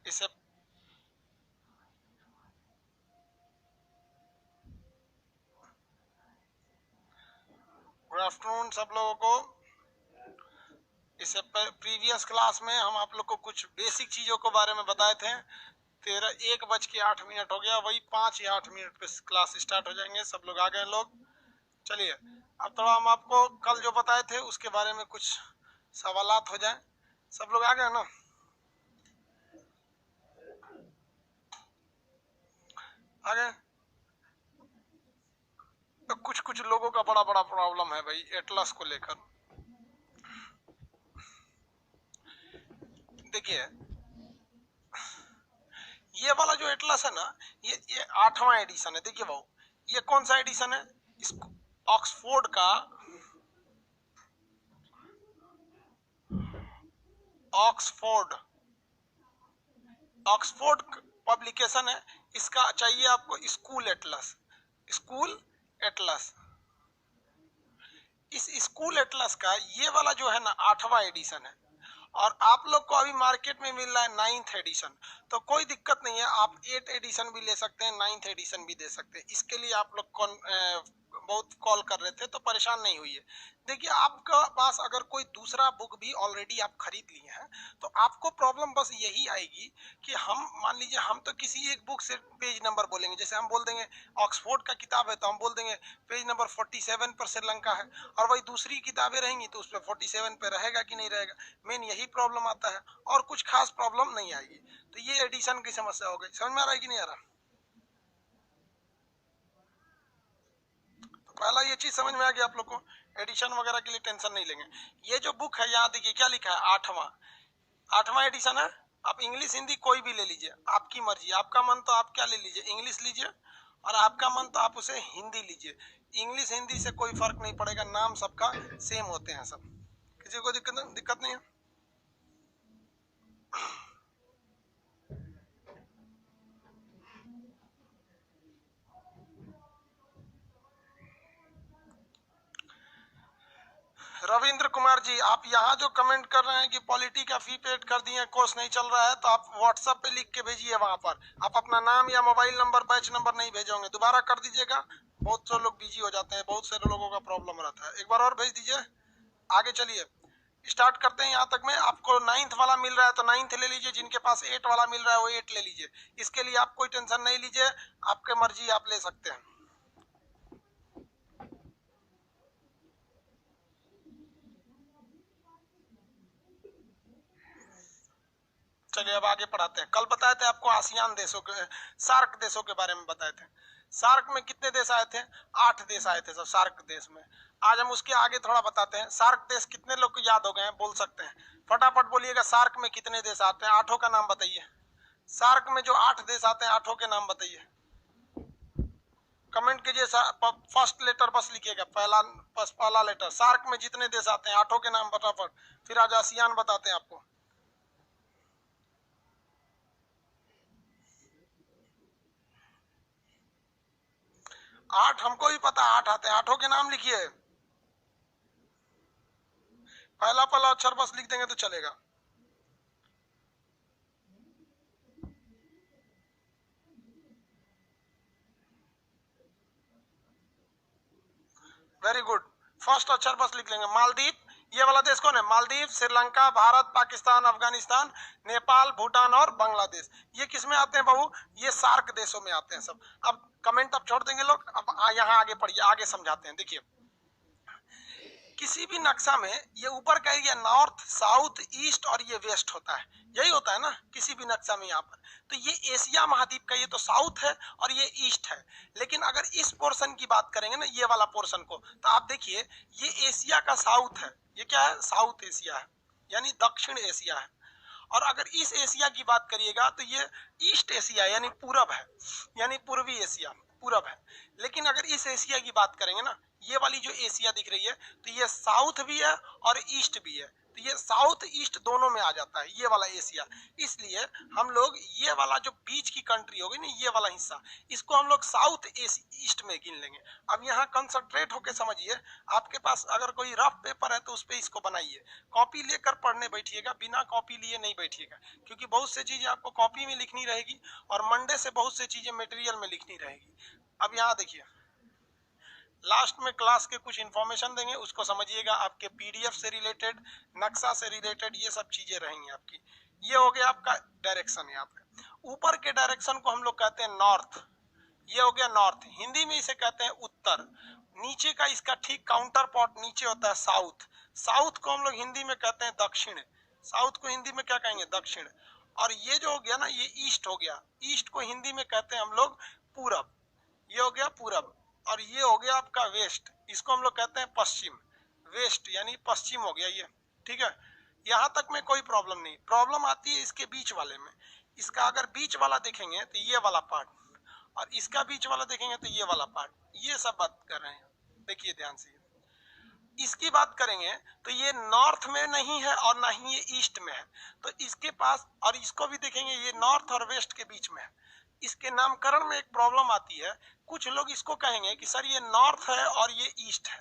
इसे good afternoon सब लोगों को। इससे प्रीवियस क्लास में हम आप लोग को कुछ बेसिक चीजों के बारे में बताए थे। 1:08 हो गया, वही 5 या 8 मिनट पे क्लास स्टार्ट हो जाएंगे। सब लोग आ गए लोग। चलिए अब थोड़ा हम आपको कल जो बताए थे उसके बारे में कुछ सवालात हो जाए। सब लोग आ गए ना? आ गए? तो कुछ लोगों का बड़ा बड़ा प्रॉब्लम है भाई एटलस को लेकर। देखिए ये वाला जो एटलस है ना, ये 8वां एडिशन है। देखिए भाऊ, ये कौन सा एडिशन है? ऑक्सफोर्ड का ऑक्सफोर्ड पब्लिकेशन है। इसका चाहिए आपको स्कूल एटलस। स्कूल एटलस, इस स्कूल एटलस का ये वाला जो है ना 8वां एडिशन है, और आप लोग को अभी मार्केट में मिल रहा है 9th एडिशन। तो कोई दिक्कत नहीं है, आप 8th एडिशन भी ले सकते हैं, 9th एडिशन भी दे सकते हैं। इसके लिए आप लोग बहुत कॉल कर रहे थे तो परेशान नहीं हुई है। देखिए आपका पास अगर कोई दूसरा बुक भी ऑलरेडी आप खरीद लिए हैं तो आपको प्रॉब्लम बस यही आएगी कि हम मान लीजिए हम तो किसी एक बुक से पेज नंबर बोलेंगे। जैसे हम बोल देंगे ऑक्सफोर्ड का किताब है तो हम बोल देंगे पेज नंबर 47 पर श्रीलंका है, और वही दूसरी किताबें रहेंगी तो उस पर 47 पे रहेगा कि नहीं रहेगा। मेन यही प्रॉब्लम आता है, और कुछ खास प्रॉब्लम नहीं आएगी। तो ये एडिशन की समस्या हो गई। समझ में आ रहा है कि नहीं आ रहा? पहला ये चीज समझ में आ गया आप लोग को। एडिशन वगैरह के लिए टेंशन नहीं लेंगे। ये जो बुक है यहाँ देखिए क्या लिखा है, 8वां एडिशन है। आप इंग्लिश हिंदी कोई भी ले लीजिए, आपकी मर्जी। आपका मन तो आप क्या ले लीजिए, इंग्लिश लीजिए, और आपका मन तो आप उसे हिंदी लीजिए। इंग्लिश हिंदी से कोई फर्क नहीं पड़ेगा, नाम सबका सेम होते हैं सब। किसी को दिक्कत नहीं है। रविंद्र कुमार जी, आप यहाँ जो कमेंट कर रहे हैं कि पॉलिटी का फी पेड कर दिए, कोर्स नहीं चल रहा है, तो आप व्हाट्सएप पे लिख के भेजिए। वहां पर आप अपना नाम या मोबाइल नंबर, बैच नंबर नहीं भेजोगे, दोबारा कर दीजिएगा। बहुत से लोग बिजी हो जाते हैं, बहुत से लोगों का प्रॉब्लम रहता है। एक बार और भेज दीजिए। आगे चलिए स्टार्ट करते हैं। यहाँ तक में आपको 9th वाला मिल रहा है तो 9th ले लीजिए, जिनके पास 8 वाला मिल रहा है वो 8 ले लीजिए। इसके लिए आप कोई टेंशन नहीं लीजिए, आपके मर्जी आप ले सकते हैं। चलिए अब आगे पढ़ाते हैं। कल बताए थे आपको आसियान देशों के, सार्क देशों के बारे में बताए थे। सार्क में कितने देश आए थे? 8 देश आए थे सब सार्क देश में। आज हम उसके आगे थोड़ा बताते हैं। सार्क देश कितने लोग को याद हो गए हैं, बोल सकते हैं? फटाफट बोलिएगा, सार्क में कितने देश आते हैं? 8 का नाम बताइए। सार्क में जो 8 देश आते हैं 8 के नाम बताइए। कमेंट कीजिए, फर्स्ट लेटर बस लिखिएगा, पहला लेटर। सार्क में जितने देश आते हैं 8 के नाम फटाफट, फिर आज आसियान बताते हैं आपको। 8 हमको भी पता, 8 आते हैं। 8 के नाम लिखिए, पहला अक्षर बस लिख देंगे तो चलेगा। वेरी गुड, फर्स्ट अक्षर बस लिख लेंगे। मालदीव, ये वाला देश कौन है? मालदीव, श्रीलंका, भारत, पाकिस्तान, अफगानिस्तान, नेपाल, भूटान और बांग्लादेश। ये किस में आते हैं बहू? ये सार्क देशों में आते हैं सब। अब कमेंट अब छोड़ देंगे लोग, अब यहाँ आगे पढ़िए, आगे समझाते हैं। देखिए किसी भी नक्शा में ये ऊपर का एरिया नॉर्थ, साउथ, ईस्ट और ये वेस्ट होता है, यही होता है ना किसी भी नक्शा में। यहाँ पर तो ये एशिया महाद्वीप का ये तो साउथ है और ये ईस्ट है। लेकिन अगर इस पोर्शन की बात करेंगे ना, ये वाला पोर्शन को, तो आप देखिए ये एशिया का साउथ है। ये क्या है? साउथ एशिया है, यानी दक्षिण एशिया है। और अगर इस एशिया की बात करिएगा तो ये ईस्ट एशिया यानी पूरब है, यानी पूर्वी एशिया पूरब है। लेकिन अगर इस एशिया की बात करेंगे ना, ये वाली जो एशिया दिख रही है, तो ये साउथ भी है और ईस्ट भी है। तो ये साउथ ईस्ट दोनों में आ जाता है ये वाला एशिया। इसलिए हम लोग ये वाला जो बीच की कंट्री होगी ना, ये वाला हिस्सा, इसको हम लोग साउथ ईस्ट में गिन लेंगे। अब यहाँ कंसंट्रेट होके समझिए, आपके पास अगर कोई रफ पेपर है तो उस पर इसको बनाइए, कॉपी लेकर पढ़ने बैठिएगा, बिना कॉपी लिए नहीं बैठिएगा, क्योंकि बहुत से चीजें आपको कॉपी में लिखनी रहेगी और मंडे से बहुत से चीजें मटेरियल में लिखनी रहेगी। अब यहाँ देखिए, लास्ट में क्लास के कुछ इंफॉर्मेशन देंगे, उसको समझिएगा, आपके पीडीएफ से रिलेटेड, नक्शा से रिलेटेड, ये सब चीजें रहेंगी आपकी। ये हो गया आपका डायरेक्शन। यहाँ पे ऊपर के डायरेक्शन को हम लोग कहते हैं नॉर्थ, ये हो गया नॉर्थ, हिंदी में इसे कहते हैं उत्तर। नीचे का इसका ठीक काउंटर पार्ट नीचे होता है साउथ, साउथ को हम लोग हिंदी में कहते हैं दक्षिण, साउथ को हिंदी में क्या कहेंगे, दक्षिण। और ये जो हो गया ना, ये ईस्ट हो गया, ईस्ट को हिंदी में कहते हैं हम लोग पूरब, ये हो गया पूरब। और ये हो गया आपका वेस्ट, इसको हम लोग कहते हैं पश्चिम, वेस्ट यानी पश्चिम हो गया ये, ठीक है। यहाँ तक में कोई प्रॉब्लम नहीं, प्रॉब्लम आती है इसके बीच वाले में। इसका अगर बीच वाला देखेंगे तो ये वाला पार्ट, और इसका बीच वाला देखेंगे तो ये वाला पार्ट, ये सब बात कर रहे हैं, देखिए ध्यान से। इसकी बात करेंगे तो ये नॉर्थ में नहीं है और ना ही ये ईस्ट में है, तो इसके पास, और इसको भी देखेंगे ये नॉर्थ और वेस्ट के बीच में है। इसके नामकरण में एक प्रॉब्लम आती है, कुछ लोग इसको कहेंगे कि सर ये नॉर्थ है और ये ईस्ट है,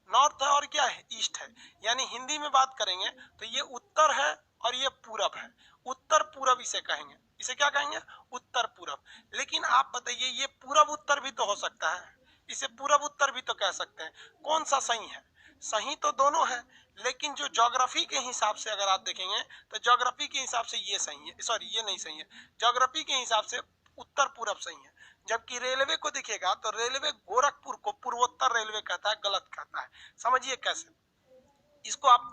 नॉर्थ है और क्या है, ईस्ट है। यानी हिंदी में बात करेंगे तो ये उत्तर है और ये पूरब है, उत्तर पूरब इसे कहेंगे, इसे क्या कहेंगे, उत्तर पूरब। लेकिन आप बताइए, ये पूरब उत्तर भी तो हो सकता है, इसे पूरब उत्तर भी तो कह सकते हैं, कौन सा सही है, सही तो दोनों है, लेकिन जो ज्योग्राफी के हिसाब से अगर आप देखेंगे तो ज्योग्राफी के हिसाब से ये सही है, सॉरी ये नहीं सही है, ज्योग्राफी के हिसाब से उत्तर पूरब सही है। जबकि रेलवे को देखिएगा तो रेलवे गोरखपुर को पूर्वोत्तर रेलवे कहता है, गलत कहता है। समझिए कैसे, इसको आप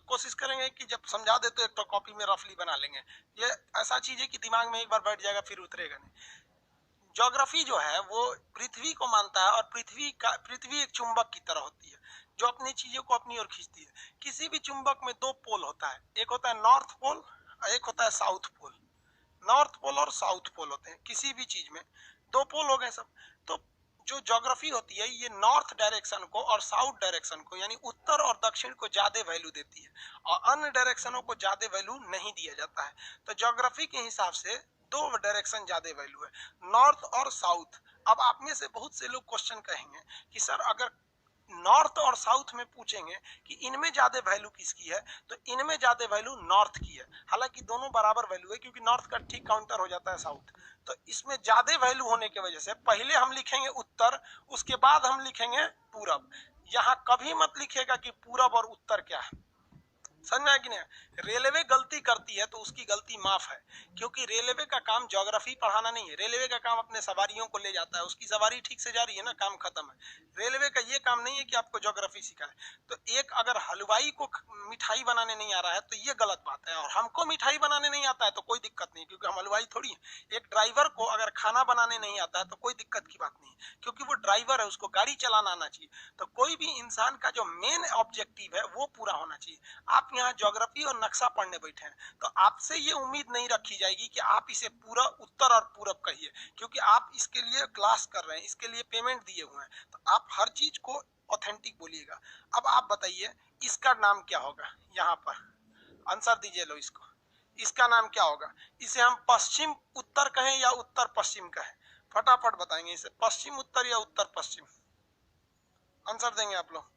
कोशिश करेंगे कि जब समझा दे तो एक तो कॉपी में रफली बना लेंगे, ये ऐसा चीज है कि दिमाग में एक बार बैठ जाएगा फिर उतरेगा नहीं। ज्योग्राफी जो है वो पृथ्वी को मानता है, और पृथ्वी एक चुंबक की तरह होती है जो अपनी चीजों को अपनी ओर खींचती है। किसी भी चुंबक में दो पोल होता है, एक होता है नॉर्थ पोल और एक होता है साउथ पोल, नॉर्थ पोल और साउथ पोल होते हैं, किसी भी चीज में दो पोल हो गए सब। तो जो ज्योग्राफी होती है ये नॉर्थ डायरेक्शन को और साउथ डायरेक्शन को, यानी उत्तर और दक्षिण को ज्यादा वैल्यू देती है, और अन्य डायरेक्शनों को ज्यादा वैल्यू नहीं दिया जाता है। तो ज्योग्राफी के हिसाब से दो डायरेक्शन ज्यादा वैल्यू है, नॉर्थ और साउथ। अब आप में से बहुत से लोग क्वेश्चन कहेंगे कि सर अगर नॉर्थ और साउथ में पूछेंगे कि इनमें ज्यादा वैल्यू किसकी है, तो इनमें ज्यादा वैल्यू नॉर्थ की है। हालांकि दोनों बराबर वैल्यू है, क्योंकि नॉर्थ का ठीक काउंटर हो जाता है साउथ। तो इसमें ज्यादा वैल्यू होने की वजह से पहले हम लिखेंगे उत्तर, उसके बाद हम लिखेंगे पूरब। यहाँ कभी मत लिखेगा कि पूरब और उत्तर क्या है, समझ में आया कि नहीं। रेलवे गलती करती है तो उसकी गलती माफ है, क्योंकि रेलवे का काम ज्योग्राफी पढ़ाना नहीं है, रेलवे का काम अपने सवारियों को ले जाता है, उसकी सवारी ठीक से जा रही है ना, काम खत्म है। रेलवे का ये काम नहीं है कि आपको ज्योग्राफी सिखाए। तो एक अगर हलवाई को मिठाई बनाने नहीं आ रहा है तो ये गलत बात है, और हमको मिठाई बनाने नहीं आता है तो कोई दिक्कत नहीं, क्योंकि हम हलवाई थोड़ी है। एक ड्राइवर को अगर खाना बनाने नहीं आता है तो कोई दिक्कत की बात नहीं है, क्योंकि वो ड्राइवर है, उसको गाड़ी चलाना आना चाहिए। तो कोई भी इंसान का जो मेन ऑब्जेक्टिव है वो पूरा होना चाहिए। आप यहाँ ज्योग्राफी और नक्शा पढ़ने बैठे हैं तो आपसे ये उम्मीद नहीं रखी जाएगी कि आप इसे पूरा उत्तर और पूरब कहिए, क्योंकि आप इसके लिए क्लास कर रहे हैं, इसके लिए पेमेंट दिए हुए हैं, तो आप हर चीज को ऑथेंटिक बोलिएगा। अब आप बताइए इसका नाम क्या होगा, यहाँ पर आंसर दीजिए लो इसको, इसका नाम क्या होगा। इसे हम पश्चिम उत्तर कहें या उत्तर पश्चिम कहें, फटाफट बताएंगे इसे, पश्चिम उत्तर या उत्तर पश्चिम, आंसर देंगे आप लोग।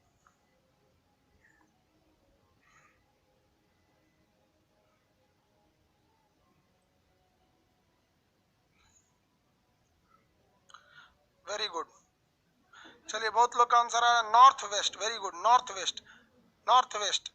वेरी गुड, चलिए बहुत लोग का आंसर आ रहा है north west, very good, north west, north west,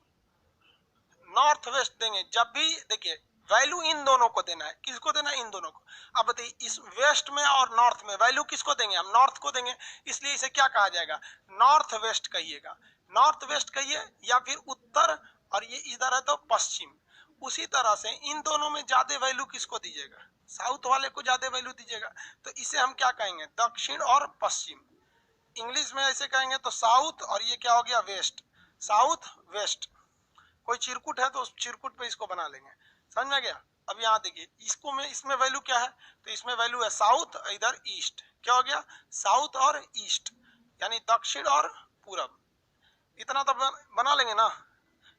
north west देंगे। जब भी देखिए वैल्यू इन दोनों को देना है, किसको देना है, इन दोनों को। अब बताइए इस वेस्ट में और नॉर्थ में वैल्यू किसको देंगे, हम नॉर्थ को देंगे, इसलिए इसे क्या कहा जाएगा, नॉर्थ वेस्ट कहिएगा, नॉर्थ वेस्ट कहिए, या फिर उत्तर, और ये इधर है तो पश्चिम। उसी तरह से इन दोनों में ज्यादा वैल्यू किसको दीजिएगा, साउथ वाले को ज्यादा वैल्यू दीजिएगा, तो इसे हम क्या कहेंगे, दक्षिण और पश्चिम। इंग्लिश में ऐसे कहेंगे तो साउथ, और ये क्या हो गया, वेस्ट, साउथ वेस्ट। कोई चिरकुट है तो उस चिरकुट पे इसको बना लेंगे, समझ में गया। अब यहाँ देखिए इसको में, इसमें वैल्यू क्या है, तो इसमें वैल्यू है साउथ, इधर ईस्ट, क्या हो गया, साउथ और ईस्ट, यानी दक्षिण और पूरब। इतना तो बना लेंगे ना,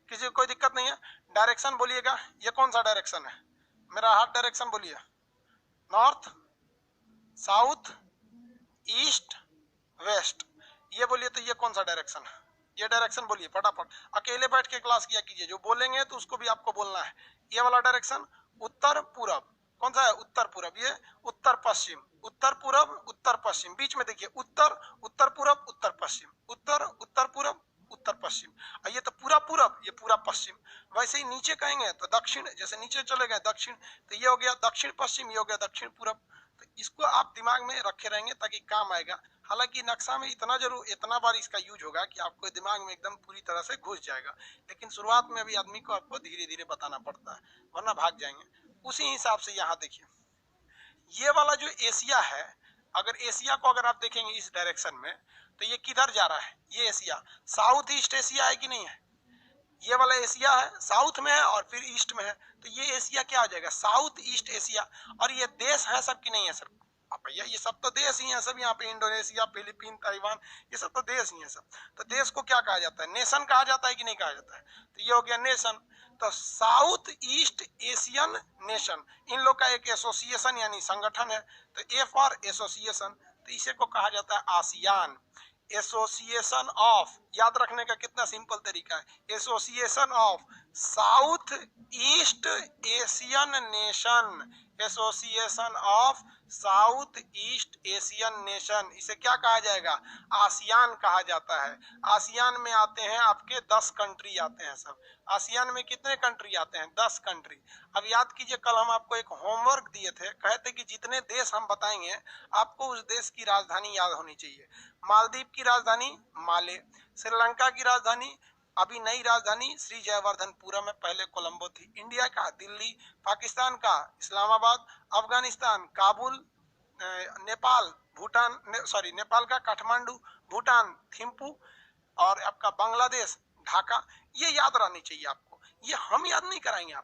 किसी को कोई दिक्कत नहीं है? डायरेक्शन बोलिएगा, ये कौन सा डायरेक्शन है? मेरा हाथ डायरेक्शन बोलिए, नॉर्थ, साउथ, ईस्ट, वेस्ट, ये बोलिए। तो ये कौन सा डायरेक्शन है? ये डायरेक्शन बोलिए फटाफट, अकेले बैठ के क्लास किया कीजिए, जो बोलेंगे तो उसको भी आपको बोलना है। ये वाला डायरेक्शन उत्तर पूरब, कौन सा है? उत्तर पूरब। ये उत्तर पश्चिम, उत्तर पूरब, उत्तर पश्चिम, बीच में देखिए उत्तर, उत्तर पूरब, उत्तर पश्चिम, उत्तर, उत्तर पूरब, उत्तर पश्चिम। और ये तो पूरा पूरब, ये पूरा पश्चिम। वैसे ही नीचे कहेंगे तो दक्षिण, जैसे नीचे चले गए दक्षिण, तो ये हो गया दक्षिण पश्चिम, ये हो गया दक्षिण पूरब। तो इसको आप दिमाग में रखे रहेंगे ताकि काम आएगा। हालांकि नक्शा में इतना बार इसका यूज होगा कि आपको दिमाग में एकदम पूरी तरह से घुस जाएगा, लेकिन शुरुआत में अभी आदमी को आपको धीरे धीरे बताना पड़ता है, वरना भाग जाएंगे। उसी हिसाब से यहाँ देखिए, ये वाला जो एशिया है, अगर एशिया को अगर आप देखेंगे इस डायरेक्शन में, तो ये किधर जा रहा है? ये एशिया साउथ ईस्ट एशिया है कि नहीं है? ये वाला एशिया है, साउथ में है और फिर ईस्ट में है, तो ये एशिया क्या हो जाएगा? South east Asia. और ये देश है सब कि नहीं है सर? अब भैया ये सब तो देश ही है सब, यहाँ पे इंडोनेशिया, फिलीपीन, ताइवान, ये सब तो देश ही है सब। तो देश को क्या कहा जाता है? नेशन कहा जाता है कि नहीं कहा जाता है? तो ये हो गया नेशन। तो साउथ ईस्ट एशियन नेशन, इन लोग का एक एसोसिएशन यानी संगठन है। तो ए फॉर एसोसिएशन, तो इसे को कहा जाता है आसियान। एसोसिएशन ऑफ, याद रखने का कितना सिंपल तरीका है, association of south east Asian nation, association of south east Asian nation, इसे क्या कहा जाएगा? आसियान कहा जाता है। आसियान में आते हैं आपके 10 कंट्री आते हैं सब। आसियान में कितने कंट्री आते हैं? 10 कंट्री। अब याद कीजिए, कल हम आपको एक होमवर्क दिए थे, कहते कि जितने देश हम बताएंगे आपको उस देश की राजधानी याद होनी चाहिए। मालदीव की राजधानी माले, श्रीलंका की राजधानी, अभी नई राजधानी श्री जयवर्धनपुरम में, पहले कोलंबो थी। इंडिया का दिल्ली, पाकिस्तान का इस्लामाबाद, अफगानिस्तान काबुल, नेपाल भूटान, नेपाल का काठमांडू, भूटान थिम्पू, और आपका बांग्लादेश ढाका। ये याद रहनी चाहिए आपको, ये हम याद नहीं कराएंगे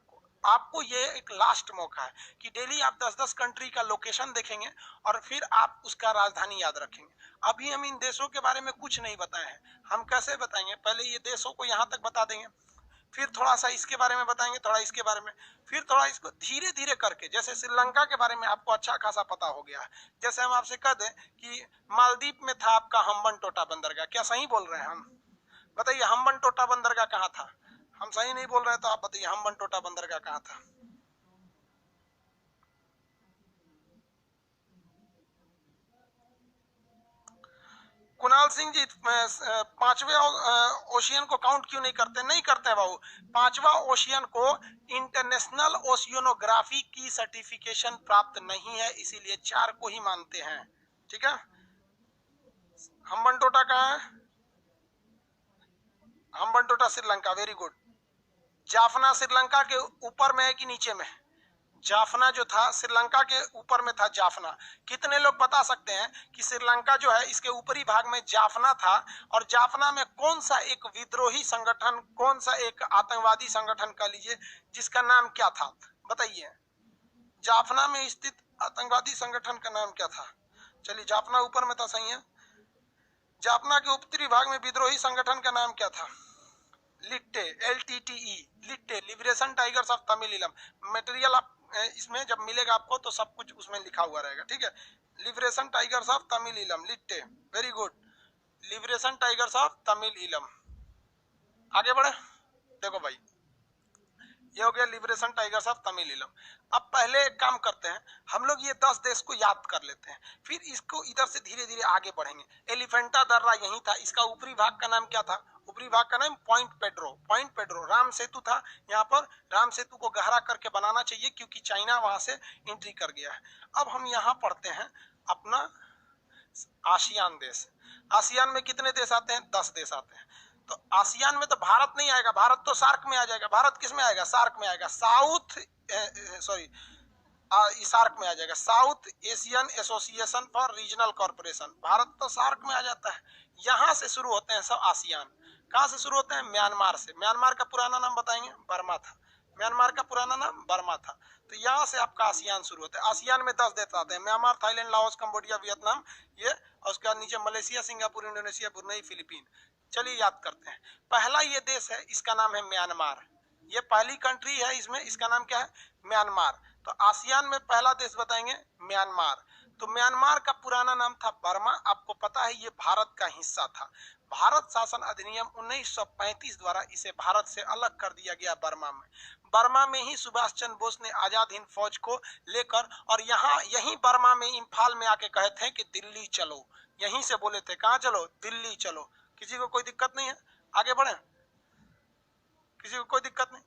आपको ये एक लास्ट मौका है कि डेली आप 10-10 कंट्री का लोकेशन देखेंगे और फिर आप उसका राजधानी याद रखेंगे। अभी हम इन देशों के बारे में कुछ नहीं बताए हैं, हम कैसे बताएंगे? पहले ये देशों को यहाँ तक बता देंगे, फिर थोड़ा सा इसके बारे में बताएंगे, थोड़ा इसके बारे में, फिर थोड़ा इसको धीरे धीरे करके। जैसे श्रीलंका के बारे में आपको अच्छा खासा पता हो गया है। जैसे हम आपसे कह दें कि मालदीव में था आपका हम्बनटोटा बंदरगाह, क्या सही बोल रहे हैं हम? बताइए हम्बनटोटा बंदरगाह कहाँ था? हम सही नहीं बोल रहे तो आप बताइए हम्बनटोटा बंदरगाह कहाँ था? कुणाल सिंह जी, 5वें ओशियन को काउंट क्यों नहीं करते? नहीं करते हैं बाबू। 5वां ओशियन को इंटरनेशनल ओशियनोग्राफी की सर्टिफिकेशन प्राप्त नहीं है, इसीलिए 4 को ही मानते हैं। ठीक है, हम्बनटोटा कहाँ है? Hambantota Sri Lanka, very good. जाफना श्रीलंका के ऊपर में है कि नीचे में? जाफना जो था श्रीलंका के ऊपर में था जाफना। कितने लोग बता सकते हैं कि श्रीलंका जो है इसके ऊपरी भाग में जाफना था, और जाफना में कौन सा एक विद्रोही संगठन, कौन सा एक आतंकवादी संगठन कह लीजिए, जिसका नाम क्या था? बताइए, जाफना में स्थित आतंकवादी संगठन का नाम क्या था? चलिए, जाफना ऊपर में था, सही है। जाफना के उत्तरी भाग में विद्रोही संगठन का नाम क्या था? LTTE, LTTE, LTTE, liberation tigers of Tamil Eelam. Material आप इसमें जब मिलेगा आपको तो सब कुछ उसमें लिखा हुआ रहेगा, ठीक है। Liberation tigers of Tamil Eelam, LTTE, very good, liberation tigers of Tamil Eelam. आगे बढ़े, देखो भाई, ये हो गया लिबरेशन टाइगर्स ऑफ तमिलिलम। अब पहले एक काम करते हैं, हम लोग ये 10 देश को याद कर लेते हैं, फिर इसको इधर से धीरे धीरे आगे बढ़ेंगे। एलिफेंटा दर्रा यही था, इसका ऊपरी भाग का नाम क्या था? ऊपरी भाग का नाम पॉइंट पेड्रो, पॉइंट पेड्रो। राम सेतु था यहाँ पर, राम सेतु को गहरा करके बनाना चाहिए क्योंकि चाइना वहां से एंट्री कर गया है। अब हम यहाँ पढ़ते हैं अपना आसियान देश। आसियान में कितने देश आते हैं? 10 देश आते हैं। तो आसियान में तो भारत नहीं आएगा, भारत तो सार्क में आ जाएगा। भारत किस में आएगा? सार्क में आएगा, सार्क में आ जाएगा, south Asian association for regional corporation. Bharat तो सार्क में आ जाता है। यहाँ से शुरू होते हैं सब आसियान। कहाँ से शुरू होते हैं? म्यांमार से। म्यांमार का पुराना नाम बताएंगे? बर्मा था। म्यांमार का पुराना नाम बर्मा था। तो यहाँ से आपका आसियान शुरू होता है। आसियान में 10 देश आते हैं, Myanmar, Thailand, Laos, Cambodia, Vietnam, ये, और उसके बाद नीचे Malaysia, Singapore, Indonesia, Brunei, Philippine. चलिए याद करते हैं। पहला ये देश है, इसका नाम है म्यांमार। ये पहली कंट्री है, इसमें इसका नाम क्या है? म्यांमार। तो आसियान में पहला देश बताएंगे म्यांमार। तो म्यांमार का पुराना नाम था बर्मा। आपको पता है ये भारत का हिस्सा था। भारत शासन अधिनियम 1935 द्वारा इसे भारत से अलग कर दिया गया बर्मा में। बर्मा में ही सुभाष चंद्र बोस ने आजाद हिंद फौज को लेकर और यहीं बर्मा में इम्फाल में आके कहे थे कि दिल्ली चलो। यहीं से बोले थे, कहाँ चलो? दिल्ली चलो। किसी को कोई दिक्कत नहीं है? आगे बढ़े, किसी को कोई दिक्कत नहीं?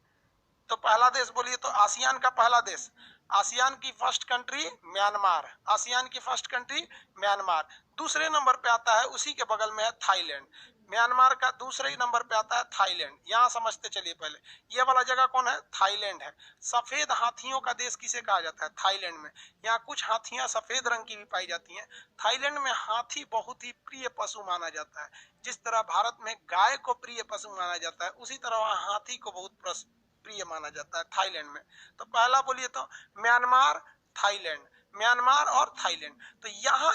तो पहला देश बोलिए तो आसियान का पहला देश, आसियान की फर्स्ट कंट्री म्यांमार। आसियान की फर्स्ट कंट्री म्यांमार। दूसरे नंबर पे आता है, उसी के बगल में है थाईलैंड। म्यांमार का दूसरे नंबर पे आता है थाईलैंड। यहां समझते चलिए पहले, ये वाला जगह कौन है? थाईलैंड है। सफेद हाथियों का देश किसे कहा जाता है? थाईलैंड में। यहाँ कुछ हाथियां सफेद रंग की भी पाई जाती हैं। थाईलैंड में हाथी बहुत ही प्रिय पशु माना जाता है। जिस तरह भारत में गाय को प्रिय पशु माना जाता है, उसी तरह वहाँ हाथी को बहुत प्रिय माना जाता है थाईलैंड में। तो पहला बोलिए तो म्यांमार, थाईलैंड। म्यांमार और थाईलैंड। तो यहाँ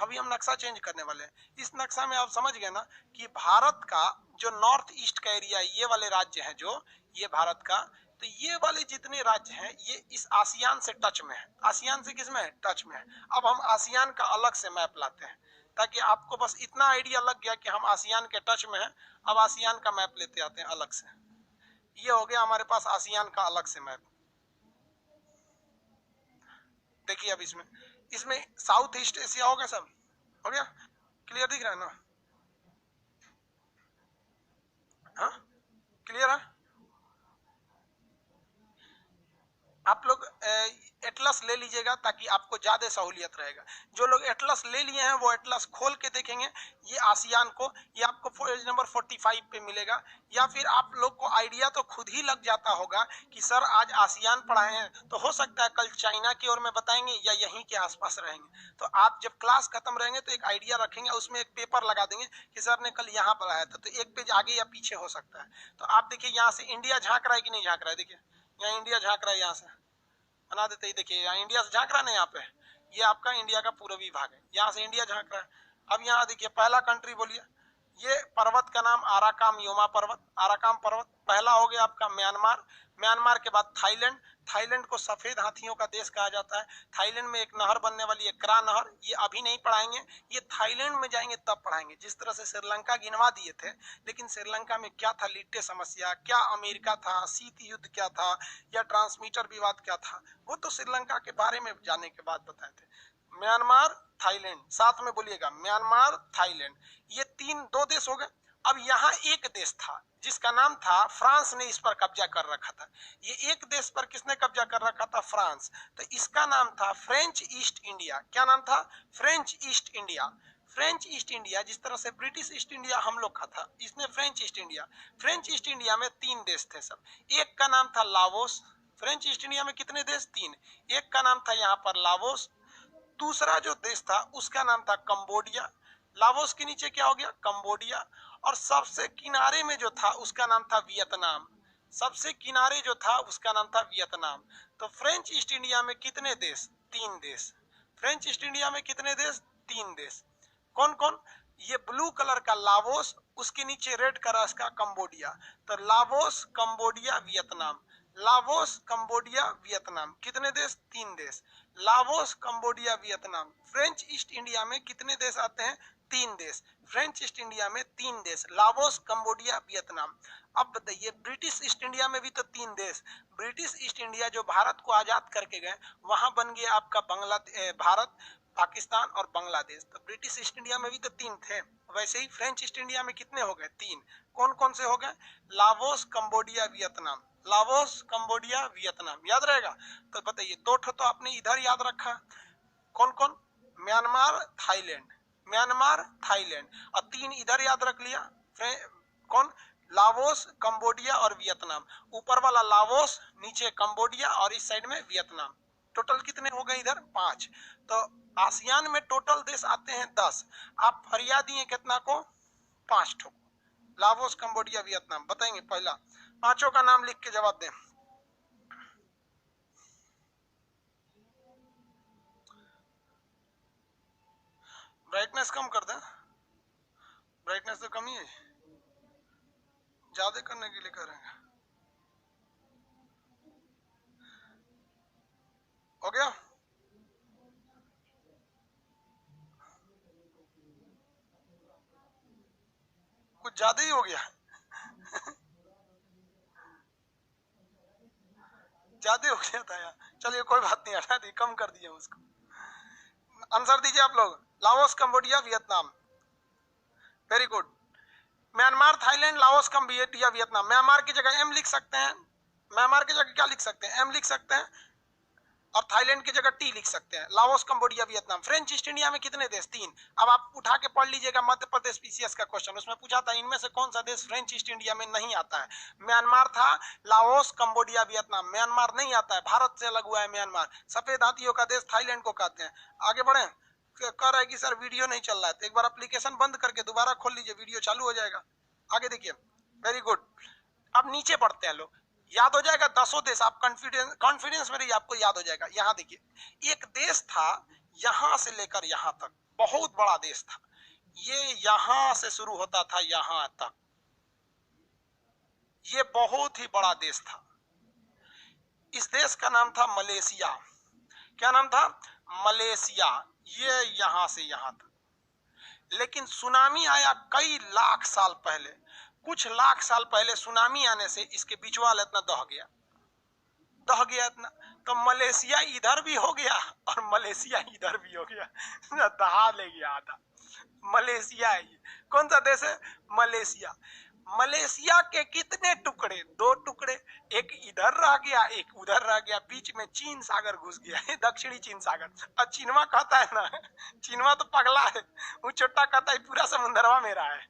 अभी हम नक्शा चेंज करने वाले हैं। इस नक्शा में आप समझ गए ना कि भारत का जो नॉर्थ ईस्ट का एरिया, ये वाले राज्य हैं जो, ये भारत का, तो ये वाले जितने राज्य हैं ये इस आसियान से टच में है। आसियान से किस में है? टच में है। अब हम आसियान का अलग से मैप लाते हैं ताकि आपको बस इतना आइडिया लग गया कि हम आसियान के टच में हैं। अब आसियान का मैप लेते आते हैं अलग से। ये हो गया हमारे पास आसियान का अलग से मैप। देखिए अब इसमें साउथ ईस्ट एशिया हो गया, सब हो गया, क्लियर दिख रहा है ना? हाँ, क्लियर है? आप लोग एटलस ले लीजिएगा ताकि आपको ज्यादा सहूलियत रहेगा। जो लोग एटलस ले लिए हैं वो एटलस खोल के देखेंगे ये आसियान को, ये आपको पेज नंबर 45 पे मिलेगा। या फिर आप लोग को आइडिया तो खुद ही लग जाता होगा कि सर आज आसियान पढ़ाए हैं, तो हो सकता है कल चाइना की ओर में बताएंगे या यहीं के आसपास रहेंगे। तो आप जब क्लास खत्म रहेंगे तो एक आइडिया रखेंगे, उसमें एक पेपर लगा देंगे कि सर ने कल यहाँ पढ़ाया था, तो एक पेज आगे या पीछे हो सकता है। तो आप देखिए यहाँ से इंडिया झांक रहा है कि नहीं झांक रहा है? देखिए यहाँ इंडिया झांक रहा है, यहाँ से बना देते ही। देखिए यहाँ इंडिया से झांक रहा है ना, यहाँ पे ये आपका इंडिया का पूर्वी भाग है, यहाँ से इंडिया झांक रहा है। अब यहाँ देखिए पहला कंट्री बोलिए, ये पर्वत का नाम आराकाम योमा पर्वत, आराकाम पर्वत पहला हो गया आपका म्यांमार। म्यांमार के बाद थाईलैंड। थाईलैंड को सफेद हाथियों का देश कहा जाता है। थाईलैंड में एक नहर बनने वाली है, क्रा नहर। ये अभी नहीं पढ़ाएंगे, ये थाईलैंड में जाएंगे तब पढ़ाएंगे। जिस तरह से श्रीलंका गिनवा दिए थे, लेकिन श्रीलंका में क्या था? लिट्टे समस्या, क्या अमेरिका था, शीत युद्ध क्या था, या ट्रांसमीटर विवाद क्या था, वो तो श्रीलंका के बारे में जाने के बाद बताए थे। म्यांमार, थाईलैंड, साथ में बोलिएगा म्यांमार, थाईलैंड। ये दो देश हो गए। अब यहाँ एक देश था जिसका नाम था, फ्रांस ने इस पर कब्जा कर रखा था। ये एक देश पर किसने कब्जा कर रखा था? फ्रांस। तो इसका नाम था फ्रेंच ईस्ट इंडिया। क्या नाम था? French east India. French east India, जिस तरह से ब्रिटिश ईस्ट इंडिया हम लोग का था, इसने French east India. French east India में 3 देश थे सब। एक का नाम था लाओस। फ्रेंच ईस्ट इंडिया में कितने देश? 3। एक का नाम था यहाँ पर लाओस। दूसरा जो देश था उसका नाम था कंबोडिया। लाओस के नीचे क्या हो गया? कंबोडिया। और सबसे किनारे में जो था उसका नाम था वियतनाम। सबसे किनारे जो था उसका नाम था वियतनाम। तो फ्रेंच ईस्ट इंडिया में कितने देश? 3 देश। फ्रेंच ईस्ट इंडिया में कितने देश? 3 देश। कौन कौन? ये ब्लू कलर का लाओस, उसके नीचे रेड कलर का कंबोडिया। तो Laos, Cambodia, Vietnam. Laos, Cambodia, Vietnam. कितने देश? 3 देश। Laos, Cambodia, Vietnam. French east India में कितने देश आते हैं? 3 देश। फ्रेंच ईस्ट इंडिया में 3 देश, लाओस, कंबोडिया, वियतनाम। अब बताइए ब्रिटिश ईस्ट इंडिया में भी तो 3 देश। ब्रिटिश ईस्ट इंडिया जो भारत को आजाद करके गए, वहां बन गया आपका भारत, पाकिस्तान और बांग्लादेश। तो ब्रिटिश ईस्ट इंडिया में भी तो 3 थे। वैसे ही फ्रेंच ईस्ट इंडिया में कितने हो गए? 3। कौन कौन से हो गए? Laos, Cambodia, Vietnam. Laos, Cambodia, Vietnam. याद रहेगा? तो बताइए 2 तो आपने इधर याद रखा, कौन कौन? Myanmar, Thailand. Myanmar, Thailand. और 3 इधर याद रख लिया, कौन? लाओस, कंबोडिया और वियतनाम। ऊपर वाला लाओस, नीचे कंबोडिया और इस साइड में वियतनाम। टोटल कितने हो गए इधर? 5। तो आसियान में टोटल देश आते हैं 10। आप फरिया दिए कितना को? 5 ठो। लाओस, कंबोडिया, वियतनाम बताएंगे पहला। 5 का नाम लिख के जवाब दें। ब्राइटनेस कम कर दें, ब्राइटनेस तो कम ही है। ज्यादा करने के लिए करेंगे। हो गया? कुछ ज्यादा ही हो गया। ज्यादा हो गया था यार। चलिए कोई बात नहीं, हटा दी, कम कर दिया उसको। आंसर दीजिए आप लोग। Laos, Cambodia, Vietnam. Very good. Myanmar, Thailand, Laos, Cambodia, Vietnam. Myanmar की जगह एम लिख सकते हैं। म्यांमार की जगह क्या लिख सकते हैं? एम लिख सकते हैं। और थाईलैंड की जगह टी लिख सकते हैं। Laos, Cambodia, Vietnam. French east India में कितने देश? 3। अब आप उठा के पढ़ लीजिएगा मध्य प्रदेश पीसीएस का क्वेश्चन, उसमें पूछा था इनमें से कौन सा देश फ्रेंच ईस्ट इंडिया में नहीं आता है? म्यांमार था, लाओस, कंबोडिया, वियतनाम। म्यांमार नहीं आता है, भारत से अलग हुआ है म्यांमार। सफेद हाथियों का देश थाईलैंड को कहते हैं। आगे बढ़े। कह रहा है कि सर वीडियो नहीं चल रहा है, तो एक बार एप्लीकेशन बंद करके दोबारा खोल लीजिए, वीडियो चालू हो जाएगा। आगे देखिए। Very good. अब नीचे पढ़ते हैं लोग, याद हो जाएगा 10 देश। आप कॉन्फिडेंस में रहिए, आपको याद हो जाएगा। यहां देखिए, एक देश था यहां से लेकर यहां तक, बहुत बड़ा देश था। ये यहां से शुरू होता था यहां तक, ये बहुत ही बड़ा देश था। इस देश का नाम था मलेशिया। क्या नाम था? मलेशिया। ये यहां से यहां तक। लेकिन सुनामी आया कई लाख साल पहले, कुछ लाख साल पहले सुनामी आने से इसके बीच वाला इतना दह गया इतना, तो मलेशिया इधर भी हो गया और मलेशिया इधर भी हो गया। दहा ले गया आधा। मलेशिया है ये। कौन सा देश है? मलेशिया। मलेशिया के कितने टुकड़े? 2 टुकड़े। एक इधर रह गया, एक उधर रह गया, बीच में चीन सागर घुस गया, दक्षिणी चीन सागर। और चीनवा कहता है ना, चीनवा तो पगला है, वो छोटा कहता है पूरा समुद्रवा मेरा है।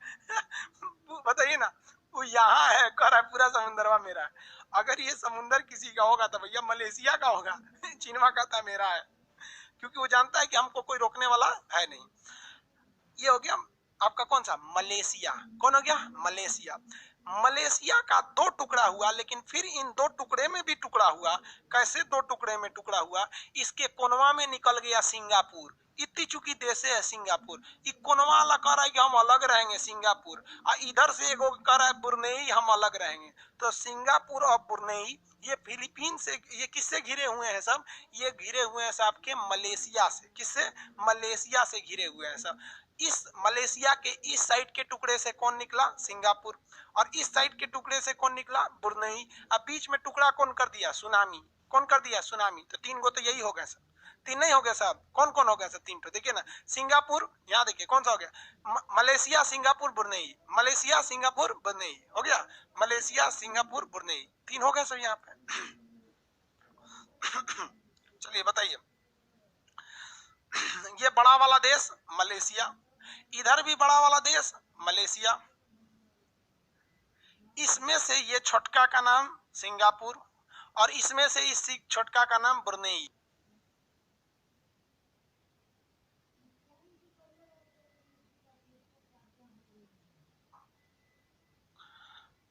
बताइए ना, वो यहाँ है, कह रहा है पूरा समुद्रवा मेरा है। अगर ये समुद्र किसी का होगा तो भैया मलेशिया का होगा। चीनवा कहता है मेरा है, क्योंकि वो जानता है कि हमको कोई रोकने वाला है नहीं। ये हो गया आपका कौन सा? मलेशिया। कौन हो गया? मलेशिया। मलेशिया का 2 टुकड़ा हुआ, लेकिन फिर इन 2 टुकड़े में भी टुकड़ा हुआ। कैसे 2 टुकड़े में टुकड़ा हुआ? इसके कोनवा में निकल गया सिंगापुर। इतनी चुकी देश है सिंगापुर। कोनवा वाला कह रहा है कि हम अलग रहेंगे सिंगापुर, और इधर से एक कह रहा है बुर्नेई हम अलग रहेंगे। तो सिंगापुर और बुर्नेई ये फिलीपीन से, ये किससे घिरे हुए हैं सब? ये घिरे हुए हैं सब के मलेशिया से। किससे? मलेशिया से घिरे हुए हैं सब। इस मलेशिया के इस साइड के टुकड़े से कौन निकला? सिंगापुर। और इस साइड के टुकड़े से कौन निकला? बुर्नेई। अब बीच में टुकड़ा कौन कर दिया? सुनामी। कौन कर दिया? सुनामी। तो 3 गो तो यही हो गए सब। 3 नहीं हो गए साहब? कौन कौन हो गया सब? 3 तो देखिए ना, सिंगापुर, यहाँ देखिए कौन सा हो गया? Malaysia, Singapore, Brunei. Malaysia, Singapore, Brunei हो गया। मलेशिया, सिंगापुर, बुर्नेई, 3 हो गए सब यहाँ पे। चलिए बताइए। ये बड़ा वाला देश मलेशिया, इधर भी बड़ा वाला देश मलेशिया, इसमें से ये छोटका का नाम सिंगापुर, और इसमें से इस छोटका का नाम बुर्नेई।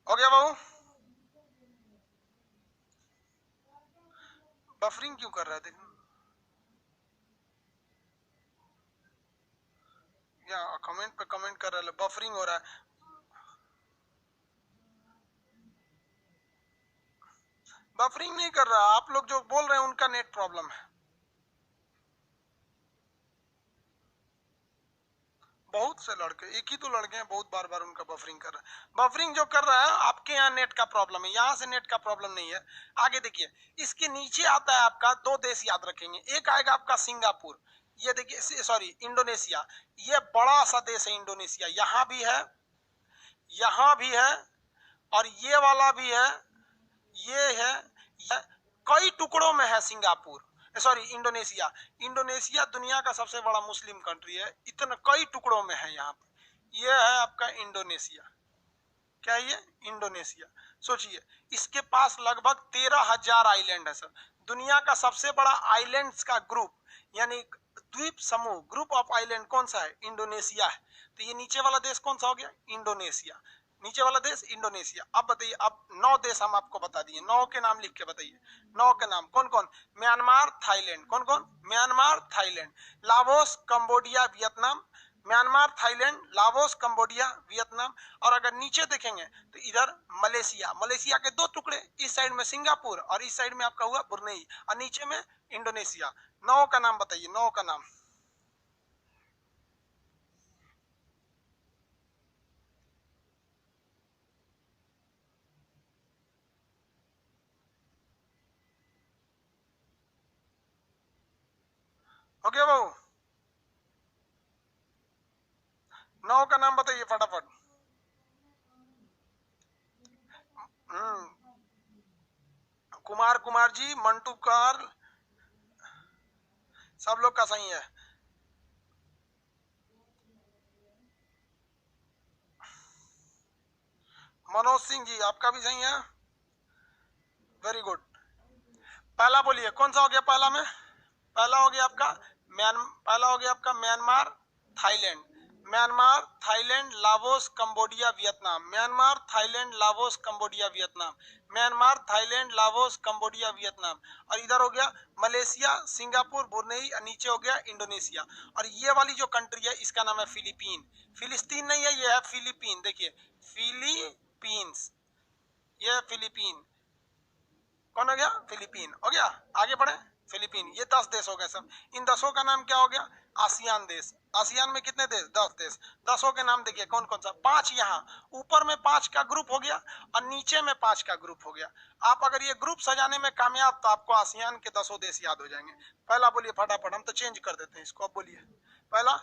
हो गया बाबू? बफरिंग क्यों कर रहा है? देखो या कमेंट पे कमेंट कर रहा है, बफरिंग हो रहा है। बफरिंग नहीं कर रहा, आप लोग जो बोल रहे हैं उनका नेट प्रॉब्लम है। बहुत से लड़के, एक ही तो लड़के हैं, बहुत बार बार उनका बफरिंग कर रहा है। बफरिंग जो कर रहा है आपके यहाँ नेट का प्रॉब्लम है, यहाँ से नेट का प्रॉब्लम नहीं है। आगे देखिए, इसके नीचे आता है आपका 2 देश याद रखेंगे। एक आएगा आपका सिंगापुर, ये देखिए, सॉरी इंडोनेशिया। ये बड़ा सा देश है इंडोनेशिया, यहाँ भी है, यहाँ भी है, और ये वाला भी है, ये है, कई टुकड़ों में है सिंगापुर, सॉरी इंडोनेशिया। इंडोनेशिया दुनिया का सबसे बड़ा मुस्लिम कंट्री है, इतना कई टुकड़ों में है यहाँ पे। ये है आपका इंडोनेशिया। क्या ये? इंडोनेशिया। सोचिए, इसके पास लगभग 13,000 आइलैंड है सर। दुनिया का सबसे बड़ा आइलैंड्स का ग्रुप, यानी द्वीप समूह, ग्रुप ऑफ आइलैंड कौन सा है? इंडोनेशिया है। तो ये नीचे वाला देश कौन सा हो गया? इंडोनेशिया। नीचे वाला देश इंडोनेशिया। अब बताइए, अब 9 देश हम आपको बता दिए, 9 के नाम लिख के बताइए। 9 के नाम कौन कौन? Myanmar, Thailand. कौन कौन? Myanmar, Thailand, Laos, Cambodia, Vietnam, Myanmar, Thailand, Laos, Cambodia, Vietnam. और अगर नीचे देखेंगे तो इधर मलेशिया, मलेशिया के दो टुकड़े, इस साइड में सिंगापुर और इस साइड में आपका हुआ ब्रुनेई, और नीचे में इंडोनेशिया। 9 का नाम बताइए, 9 का नाम। हो गया बाबू? 9 का नाम बताइए फटाफट। कुमार, कुमार जी, मंटू कार, सब लोग का सही है। मनोज सिंह जी आपका भी सही है, वेरी गुड। पहला बोलिए, कौन सा हो गया पहला में? पहला हो गया आपका पहला हो गया आपका Myanmar, Thailand. Myanmar, Thailand, Laos, Cambodia, Vietnam. Myanmar, Thailand, Laos, Cambodia, Vietnam. Myanmar, Thailand, Laos, Cambodia, Vietnam. और इधर हो गया मलेशिया, सिंगापुर, ब्रुनेई, और नीचे हो गया इंडोनेशिया। और ये वाली जो कंट्री है इसका नाम है फिलीपीन। फिलिस्तीन नहीं है, ये है फिलीपीन। देखिए फिलीपींस, ये फिलीपीन। कौन हो गया? फिलीपीन हो गया। आगे बढ़े, फिलीपीन। ये 10 देश हो गए सब। इन 10 का नाम क्या हो गया? आसियान देश। आसियान में कितने देश? 10 देश। 10 के नाम देखिए कौन कौन सा। 5 यहाँ ऊपर में 5 का ग्रुप हो गया और नीचे में 5 का ग्रुप हो गया। आप अगर ये ग्रुप सजाने में कामयाब तो आपको आसियान के 10 देश याद हो जाएंगे। पहला बोलिए फटाफट, हम तो चेंज कर देते हैं इसको। अब बोलिए पहला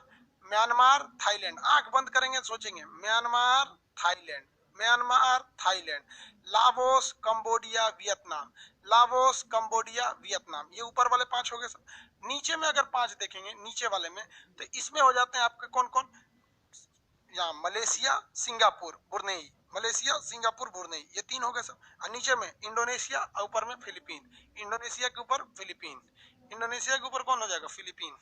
म्यांमार, थाईलैंड। आंख बंद करेंगे, सोचेंगे Myanmar, Thailand, Myanmar, Thailand, Laos, Cambodia, Vietnam, Laos, Cambodia, Vietnam. ये ऊपर वाले 5 हो गए सब। नीचे में अगर 5 देखेंगे नीचे वाले में, तो इसमें हो जाते हैं आपके कौन कौन? यहाँ Malaysia, Singapore, Brunei. Malaysia, Singapore, Brunei, ये 3 हो गए सब। और नीचे में इंडोनेशिया और ऊपर में फिलीपीन। इंडोनेशिया के ऊपर फिलीपीन। इंडोनेशिया के ऊपर कौन हो जाएगा? Philippine.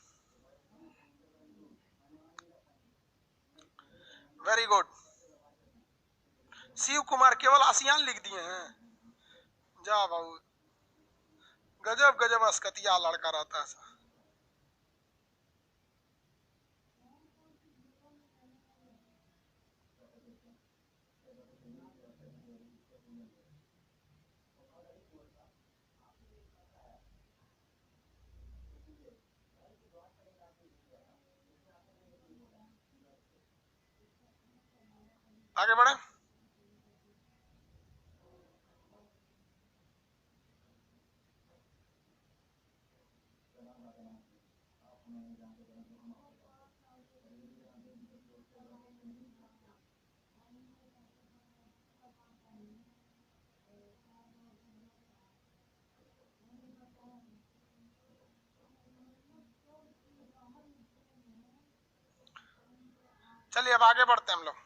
Very good. Shiv Kumar केवल आसियान लिख दिए हैं। जा बाबू, गजब गजब अस्कतिया लड़का रहता है। आगे बढ़े। चलिए अब आगे बढ़ते हैं हम लोग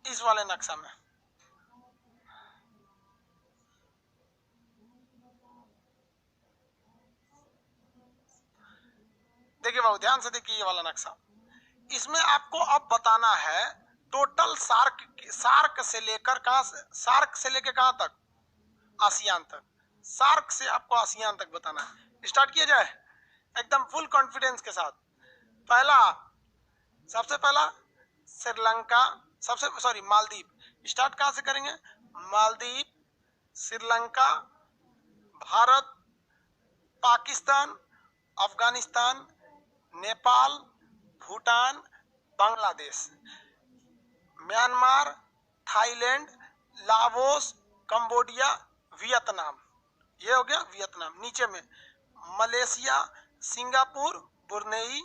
इस वाले नक्शा में। देखिए बाबू ध्यान से देखिए ये वाला नक्शा। इसमें आपको अब बताना है टोटल सार्क से लेकर कहां से, सार्क से लेकर कहां तक? आसियान तक। सार्क से आपको आसियान तक बताना है। स्टार्ट किया जाए एकदम फुल कॉन्फिडेंस के साथ। पहला, सबसे पहला श्रीलंका, सबसे सॉरी मालदीव। स्टार्ट कहां से करेंगे? Maldives, Sri Lanka, Bharat, Pakistan, Afghanistan, Nepal, Bhutan, Bangladesh, Myanmar, Thailand, Laos, Cambodia, Vietnam. ये हो गया वियतनाम। नीचे में Malaysia, Singapore, Brunei,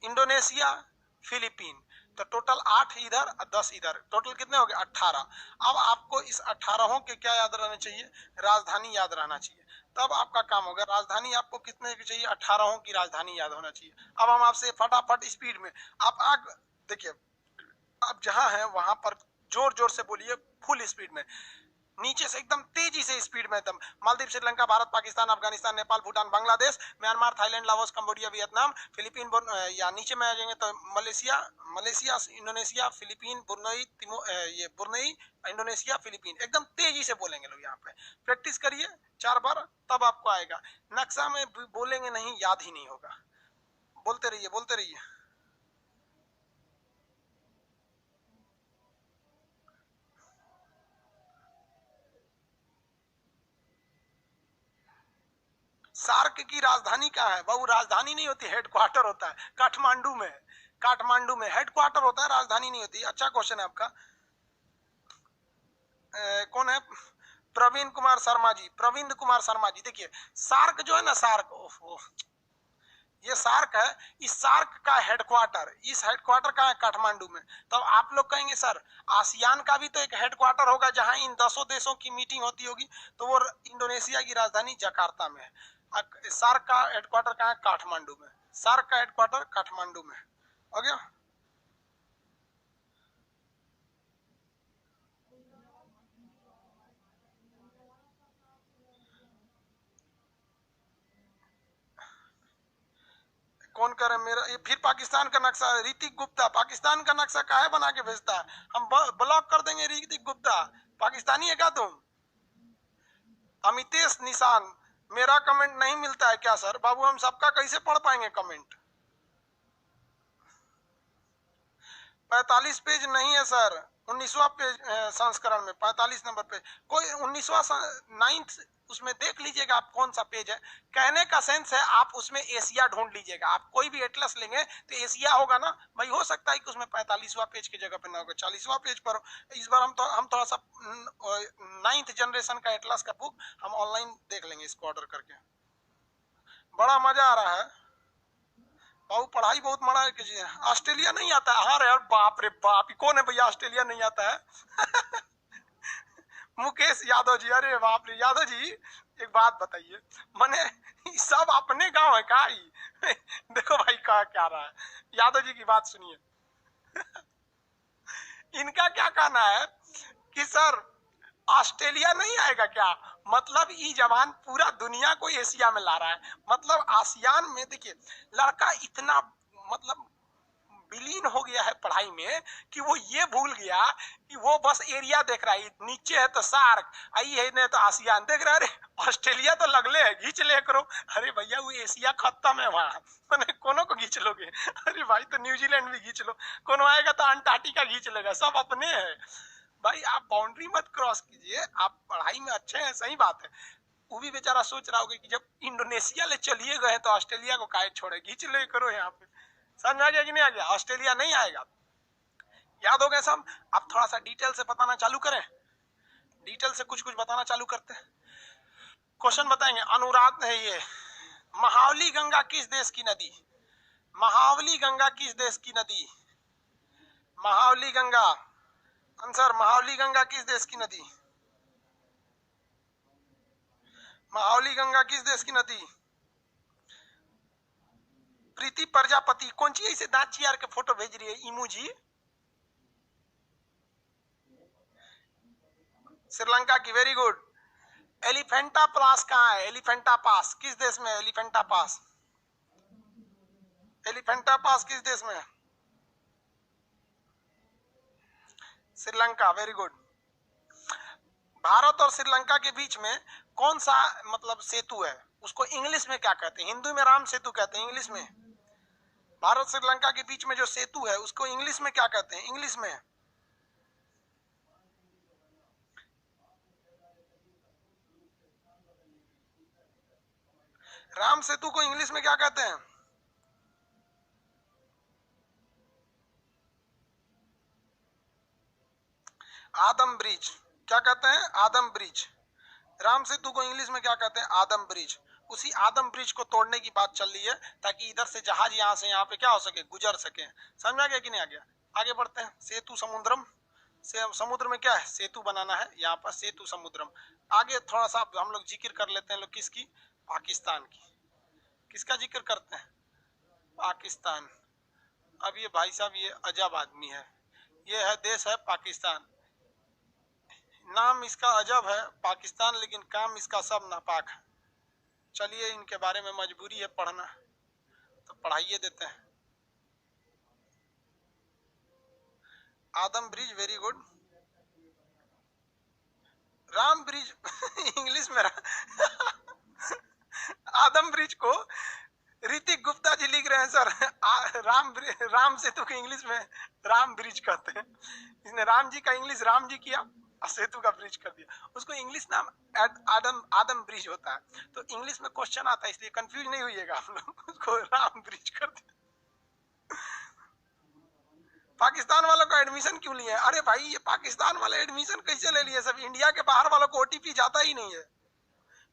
Indonesia, Philippine. तो टोटल 8 इधर और 10 इधर, टोटल कितने हो गए? 18। अब आपको इस 18 के क्या याद रहना चाहिए? राजधानी याद रहना चाहिए। तब आपका काम होगा। राजधानी आपको कितने की चाहिए? 18 की राजधानी याद होना चाहिए। अब हम आपसे फटाफट स्पीड में, आप आग देखिए, आप जहां हैं वहां पर जोर जोर से बोलिए फुल स्पीड में, नीचे से एकदम तेजी से स्पीड में एकदम। Maldives, Sri Lanka, Bharat, Pakistan, Afghanistan, Nepal, Bhutan, Bangladesh, Myanmar, Thailand, Laos, Cambodia, Vietnam, Philippine, या नीचे में आ जाएंगे तो Malaysia, Malaysia, Indonesia, Philippine, Brunei, ये ब्रुनेई, इंडोनेशिया, फिलीपीन। एकदम तेजी से बोलेंगे लोग यहाँ पे। प्रैक्टिस करिए 4 बार, तब आपको आएगा। नक्शा में बोलेंगे नहीं, याद ही नहीं होगा। बोलते रहिए बोलते रहिए। सार्क की राजधानी कहाँ है बाबू? राजधानी नहीं होती, हेडक्वार्टर होता है काठमांडू में। काठमांडू में हेडक्वार्टर होता है, राजधानी नहीं होती। अच्छा क्वेश्चन है आपका। कौन है? प्रवीण कुमार शर्मा जी, प्रवीण कुमार शर्मा जी। देखिए सार्क जो है ना, सार्क, ये सार्क है, इस सार्क का हेडक्वार्टर, इस हेडक्वार्टर का है काठमांडू में। तो आप लोग कहेंगे सर आसियान का भी तो एक हेडक्वार्टर होगा जहां इन 10 देशों की मीटिंग होती होगी, तो वो इंडोनेशिया की राजधानी जकार्ता में है। सार्क का हेडक्वार्टर कहाँ है? काठमांडू में। सार्क का हेडक्वार्टर काठमांडू में। हो गया। कौन कह रहे हैं मेरा? ये फिर पाकिस्तान का नक्शा? ऋतिक गुप्ता पाकिस्तान का नक्शा काहे बना के भेजता है? हम ब्लॉक कर देंगे ऋतिक गुप्ता। पाकिस्तानी है क्या तुम? अमितेश निशान, मेरा कमेंट नहीं मिलता है क्या सर? बाबू हम सबका कैसे पढ़ पाएंगे कमेंट? 45 पेज नहीं है सर, 19वां पेज संस्करण में 45 नंबर पे। कोई 19वां 9th उसमें देख लीजिएगा आप कौन सा पेज है। कहने का सेंस है आप उसमें एशिया ढूंढ लीजिएगा। आप कोई भी एटलस लेंगे तो एशिया होगा ना भाई। हो सकता है कि उसमें 45वां पेज की जगह पे ना होगा, 40वां पेज पर। इस बार हम थोड़ा सा 9th जनरेशन का एटलस का बुक हम ऑनलाइन देख लेंगे इसको ऑर्डर करके। बड़ा मजा आ रहा है बाबू, पढ़ाई बहुत मजा कीजिए। ऑस्ट्रेलिया नहीं आता है? हाँ रे बाप रे बाप, कौन है भैया ऑस्ट्रेलिया नहीं आता है? मुकेश यादव जी, अरे बाप रे यादव जी, एक बात बताइए, मैंने सब अपने गांव है का ही? देखो भाई कहा क्या रहा है, यादव जी की बात सुनिए। इनका क्या कहना है कि सर ऑस्ट्रेलिया नहीं आएगा क्या? मतलब ये जवान पूरा दुनिया को एशिया में ला रहा है। मतलब आसियान में देखिए लड़का इतना मतलब विलीन हो गया है पढ़ाई में कि वो ये भूल गया कि वो बस एरिया देख रहा है। नीचे है तो सार्क, आई है नहीं तो आसियान देख रहा है। अरे ऑस्ट्रेलिया तो लगले है, खींच ले करो। अरे भैया वो एशिया खत्म है वहां, मैंने कोनो को खींच लोगे? अरे भाई तो न्यूजीलैंड भी खींच लो, कोनो आएगा तो अंटार्कटिका खींच लेगा, सब अपने हैं भाई। आप बाउंड्री मत क्रॉस कीजिए, आप पढ़ाई में अच्छे हैं, सही बात है। वो भी बेचारा सोच रहा होगा कि जब इंडोनेशिया ले चलिए गए तो ऑस्ट्रेलिया को काहे छोड़े, खींच ले करो यहाँ पे। समझ आ गया कि नहीं आ गया? ऑस्ट्रेलिया नहीं आएगा, याद हो गया सब। आप थोड़ा सा डिटेल से बताना चालू करें, डिटेल से कुछ कुछ बताना चालू करते हैं। क्वेश्चन बताएंगे। अनुराध है ये, महावली गंगा किस देश की नदी? महावली गंगा किस देश की नदी? महावली गंगा, आंसर महावली गंगा किस देश की नदी? महावली गंगा किस देश की नदी? प्रीति प्रजापति, कौन सी ऐसे दांत चियार के फोटो भेज रही है इमू जी? श्रीलंका की, वेरी गुड। एलिफेंटा पास कहाँ है? एलिफेंटा पास किस देश में है? एलिफेंटा पास, एलिफेंटा पास किस देश में है? Sri Lanka, very good. भारत और श्रीलंका के बीच में कौन सा मतलब सेतु है? उसको इंग्लिश में क्या कहते हैं? हिंदी में राम सेतु कहते हैं, इंग्लिश में भारत श्रीलंका के बीच में जो सेतु है उसको इंग्लिश में क्या कहते हैं? इंग्लिश में राम सेतु को इंग्लिश में क्या कहते हैं? आदम ब्रिज, क्या कहते हैं? आदम ब्रिज। राम सेतु को इंग्लिश में क्या कहते हैं? आदम ब्रिज। उसी आदम ब्रिज को तोड़ने की बात चल रही है ताकि इधर से जहाज यहाँ से यहाँ पे क्या हो सके, गुजर सके। समझ आ गया कि नहीं आ गया? आगे बढ़ते हैं। सेतु समुद्रम, से समुद्र में क्या है? सेतु बनाना है, यहाँ पर सेतु समुद्रम। आगे थोड़ा सा हम लोग जिक्र कर लेते हैं लोग किसकी? पाकिस्तान की। किसका जिक्र करते हैं? पाकिस्तान। अब ये भाई साहब ये अजब आदमी है, ये है देश है पाकिस्तान। नाम इसका अजब है पाकिस्तान, लेकिन काम इसका सब नापाक है। चलिए इनके बारे में मजबूरी है पढ़ना, तो पढ़ाइए देते हैं। आदम bridge, very good. Ram bridge English में आदम ब्रिज को ऋतिक गुप्ता गीता जी लिख रहे हैं सर राम सेतु के इंग्लिश में राम ब्रिज कहते हैं। इसने राम जी का इंग्लिश राम जी किया और सेतु का ब्रिज कर दिया। उसको इंग्लिश नाम आदम आदम ब्रिज होता है। तो इंग्लिश में क्वेश्चन आता है, इसलिए कंफ्यूज नहीं होइएगा आप लोग। उसको राम ब्रिज कर दिया। पाकिस्तान वालों का एडमिशन क्यों लिए? अरे भाई ये पाकिस्तान वाले एडमिशन कैसे ले लिए? सब इंडिया के बाहर वालों को ओटीपी जाता ही नहीं है।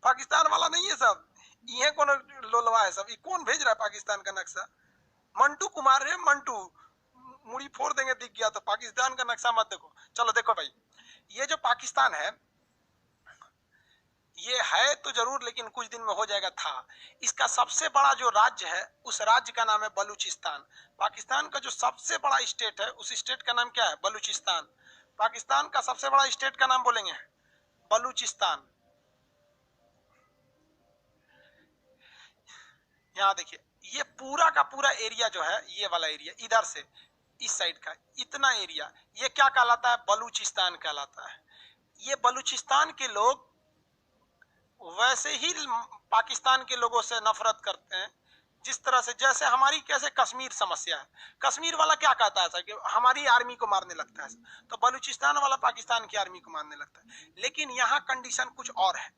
पाकिस्तान वाला नहीं है सब, ये कौन लोलवा है सब? ये कौन भेज रहा है पाकिस्तान का नक्शा? मंटू कुमार रे मंटू, मुड़ी फोड़ देंगे दिख गया तो। पाकिस्तान का नक्शा मत देखो। चलो देखो भाई, ये जो पाकिस्तान है ये है तो जरूर, लेकिन कुछ दिन में हो जाएगा था। इसका सबसे बड़ा जो राज्य है उस राज्य का नाम है बलूचिस्तान। पाकिस्तान का जो सबसे बड़ा स्टेट है उस स्टेट का नाम क्या है? बलूचिस्तान। पाकिस्तान का सबसे बड़ा स्टेट का नाम बोलेंगे बलूचिस्तान। यहाँ देखिए ये पूरा का पूरा एरिया जो है, ये वाला एरिया इधर से इस साइड का इतना एरिया, ये क्या कहलाता है? बलूचिस्तान कहलाता है। ये बलूचिस्तान के लोग वैसे ही पाकिस्तान के लोगों से नफरत करते हैं जिस तरह से, जैसे हमारी कैसे कश्मीर समस्या है। कश्मीर वाला क्या कहता है सर कि हमारी आर्मी को मारने लगता है, तो बलूचिस्तान वाला पाकिस्तान की आर्मी को मारने लगता है। लेकिन यहाँ कंडीशन कुछ और है।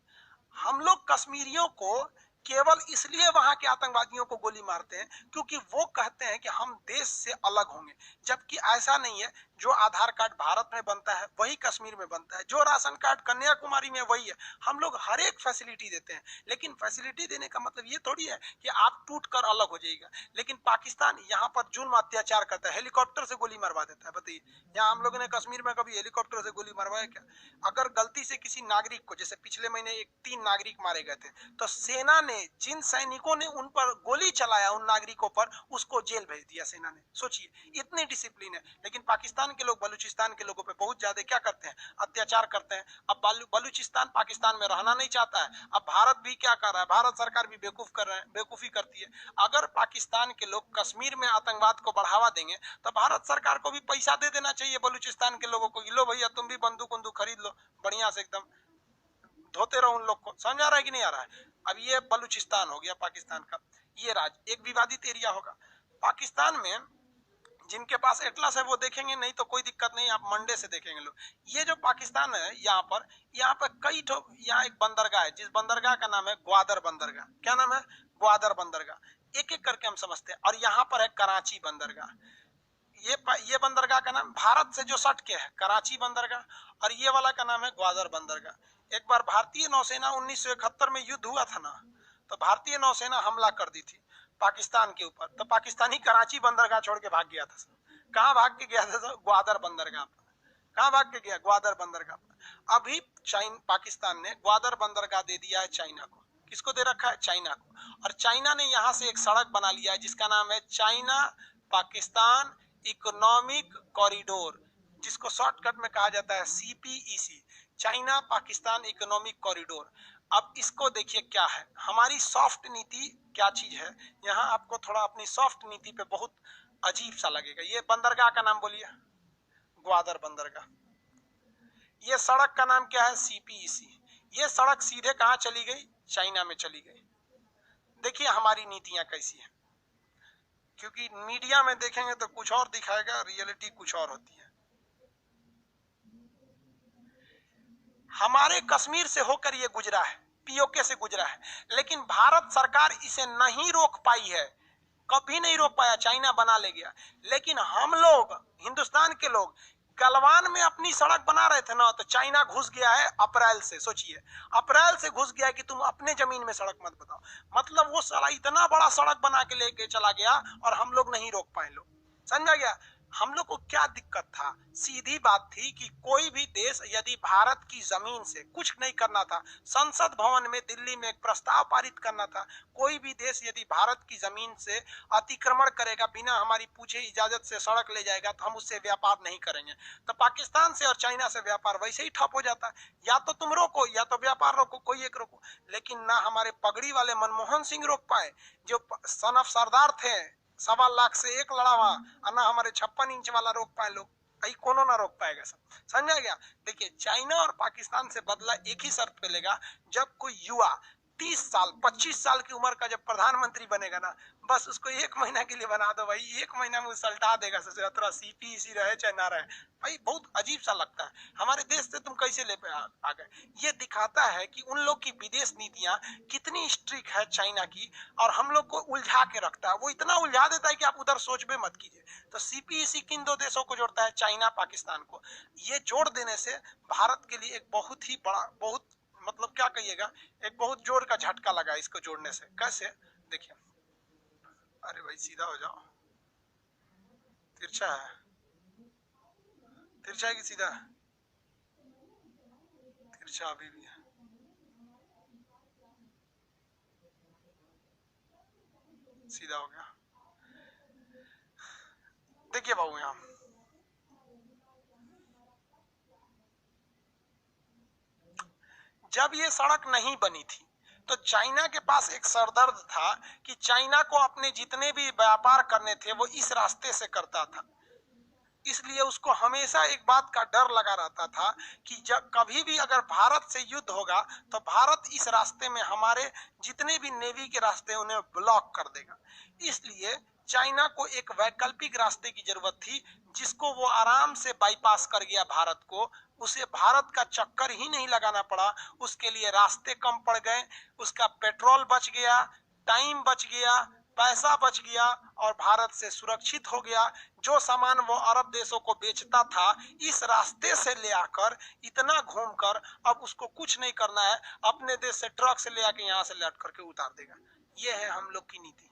हम लोग कश्मीरियों को केवल इसलिए वहां के आतंकवादियों को गोली मारते हैं क्योंकि वो कहते हैं कि हम देश से अलग होंगे, जबकि ऐसा नहीं है। जो आधार कार्ड भारत में बनता है वही कश्मीर में बनता है, जो राशन कार्ड कन्याकुमारी में वही है। हम लोग हर एक फैसिलिटी देते हैं, लेकिन फैसिलिटी देने का मतलब ये थोड़ी है कि आप टूट कर अलग हो जाइएगा। लेकिन पाकिस्तान यहाँ पर जुल्म अत्याचार करता है, हेलीकॉप्टर से गोली मरवा देता है। बताइए, यहाँ हम लोगों ने कश्मीर में कभी हेलीकॉप्टर से गोली मरवाया क्या? अगर गलती से किसी नागरिक को, जैसे पिछले महीने 3 नागरिक मारे गए थे, तो सेना ने, जिन सैनिकों ने उन पर गोली चलाया उन नागरिकों पर, उसको जेल भेज दिया सेना ने। सोचिए इतनी डिसिप्लिन है। लेकिन पाकिस्तान के लोग बलूचिस्तान के लोगों पे बहुत ज्यादा क्या करते हैं? अत्याचार करते हैं। अब बलूचिस्तान पाकिस्तान में रहना नहीं चाहता है। अब भारत भी क्या कर रहा है? भारत सरकार भी बेवकूफी करती है। अगर पाकिस्तान के लोग कश्मीर में आतंकवाद को बढ़ावा देंगे तो भारत सरकार को भी पैसा दे देना चाहिए बलूचिस्तान के लोगों को। लो भैया तुम भी बंदूक खरीद लो, बढ़िया से एकदम धोते रहो उन लोग को। समझ आ रहा है कि नहीं आ रहा है? अब ये बलूचिस्तान हो गया पाकिस्तान का, ये राज्य एक विवादित एरिया होगा। पाकिस्तान में जिनके पास एटलस है वो देखेंगे, नहीं तो कोई दिक्कत नहीं, आप मंडे से देखेंगे लोग। ये जो पाकिस्तान है यहाँ पर कई ठो, यहाँ एक बंदरगाह है जिस बंदरगाह का नाम है ग्वादर बंदरगाह। क्या नाम है? ग्वादर बंदरगाह। एक एक करके हम समझते हैं। और यहाँ पर है कराची बंदरगाह। ये बंदरगाह का नाम भारत से जो सट के है कराची बंदरगाह, और ये वाला का नाम है ग्वादर बंदरगाह। एक बार भारतीय नौसेना 1971 में युद्ध हुआ था ना, तो भारतीय नौसेना हमला कर दी थी पाकिस्तान के ऊपर, तो पाकिस्तानी कराची बंदरगाह छोड़ के भाग गया था। कहाँ भाग के गया था? ग्वादर बंदरगाह पर। कहाँ भाग के गया? ग्वादर बंदरगाह पर। अभी पाकिस्तान ने ग्वादर बंदरगाह दे दिया है चाइना को। किसको दे रखा है? चाइना को। और चाइना ने यहाँ से एक सड़क बना लिया है जिसका नाम है चाइना पाकिस्तान इकोनॉमिक कॉरिडोर, जिसको शॉर्टकट में कहा जाता है CPEC, China Pakistan economic corridor. अब इसको देखिए क्या है, हमारी सॉफ्ट नीति क्या चीज है। यहाँ आपको थोड़ा अपनी सॉफ्ट नीति पे बहुत अजीब सा लगेगा। ये बंदरगाह का नाम बोलिए, ग्वादर बंदरगाह। ये सड़क का नाम क्या है? CPEC। ये सड़क सीधे कहाँ चली गई? चाइना में चली गई। देखिए हमारी नीतियां कैसी है, क्योंकि मीडिया में देखेंगे तो कुछ और दिखाएगा, रियलिटी कुछ और होती है। हमारे कश्मीर से होकर ये गुजरा है, POK से गुजरा है, लेकिन भारत सरकार इसे नहीं रोक पाई है, कभी नहीं रोक पाया। चाइना बना ले गया। लेकिन हम लोग, हिंदुस्तान के लोग, गलवान में अपनी सड़क बना रहे थे ना, तो चाइना घुस गया है अप्रैल से। सोचिए अप्रैल से घुस गया है कि तुम अपने जमीन में सड़क मत बताओ। मतलब वो साला इतना बड़ा सड़क बना के लेके चला गया और हम लोग नहीं रोक पाए। लोग समझा गया? हम लोग को क्या दिक्कत था? सीधी बात थी कि कोई भी देश यदि भारत की जमीन से कुछ नहीं करना था, संसद भवन में दिल्ली में एक प्रस्ताव पारित करना था, कोई भी देश यदि भारत की जमीन से अतिक्रमण करेगा, बिना हमारी पूछे इजाजत से सड़क ले जाएगा, तो हम उससे व्यापार नहीं करेंगे। तो पाकिस्तान से और चाइना से व्यापार वैसे ही ठप हो जाता। या तो तुम रोको या तो व्यापार रोको, कोई एक रोको। लेकिन ना हमारे पगड़ी वाले मनमोहन सिंह रोक पाए, जो सन ऑफ सरदार थे, 1.25 लाख से एक लड़ा हुआ, और ना हमारे 56 इंच वाला रोक पाए लोग। कहीं कोनो ना रोक पाएगा सब। समझा गया? देखिए चाइना और पाकिस्तान से बदला एक ही शर्त पे लेगा, जब कोई युवा 30 साल 25 साल की उम्र का जब प्रधानमंत्री बनेगा ना, बस उसको 1 महीना के लिए बना दो भाई, 1 महीना में उलटा देगा। सोचो थोड़ा सीपीसी रहे चाहे ना रहे भाई, बहुत अजीब सा लगता है। हमारे देश से तुम कैसे ले आ गए? ये दिखाता है कि उन लोग की विदेश नीतियां कितनी स्ट्रिक्ट है चाइना की, और हम लोग को उलझा के रखता है। वो इतना उलझा देता है कि आप उधर सोच भी मत कीजिए। तो सीपीईसी किन दो देशों को जोड़ता है? चाइना पाकिस्तान को। ये जोड़ देने से भारत के लिए एक बहुत ही बड़ा, बहुत मतलब क्या कहिएगा, एक बहुत जोर का झटका लगा इसको जोड़ने से। कैसे? देखिए, अरे भाई सीधा हो जाओ, तिरछा है, तिरछा है कि सीधा? तिरछा अभी भी है, सीधा हो गया। देखिए बाबू, यहाँ जब ये सड़क नहीं बनी थी तो चाइना के पास एक सरदर्द था कि चाइना को अपने जितने भी व्यापार करने थे वो इस रास्ते से करता था। इसलिए उसको हमेशा एक बात का डर लगा रहता था कि जब कभी भी अगर भारत से युद्ध होगा तो भारत इस रास्ते में हमारे जितने भी नेवी के रास्ते उन्हें ब्लॉक कर देगा। इसलिए चाइना को एक वैकल्पिक रास्ते की जरूरत थी, जिसको वो आराम से बाईपास कर गया भारत को। उसे भारत का चक्कर ही नहीं लगाना पड़ा, उसके लिए रास्ते कम पड़ गए, उसका पेट्रोल बच गया, टाइम बच गया, पैसा बच गया, और भारत से सुरक्षित हो गया। जो सामान वो अरब देशों को बेचता था इस रास्ते से ले आकर, इतना घूमकर, अब उसको कुछ नहीं करना है, अपने देश से ट्रक से ले आके यहाँ से लट करके उतार देगा। ये है हम लोग की नीति,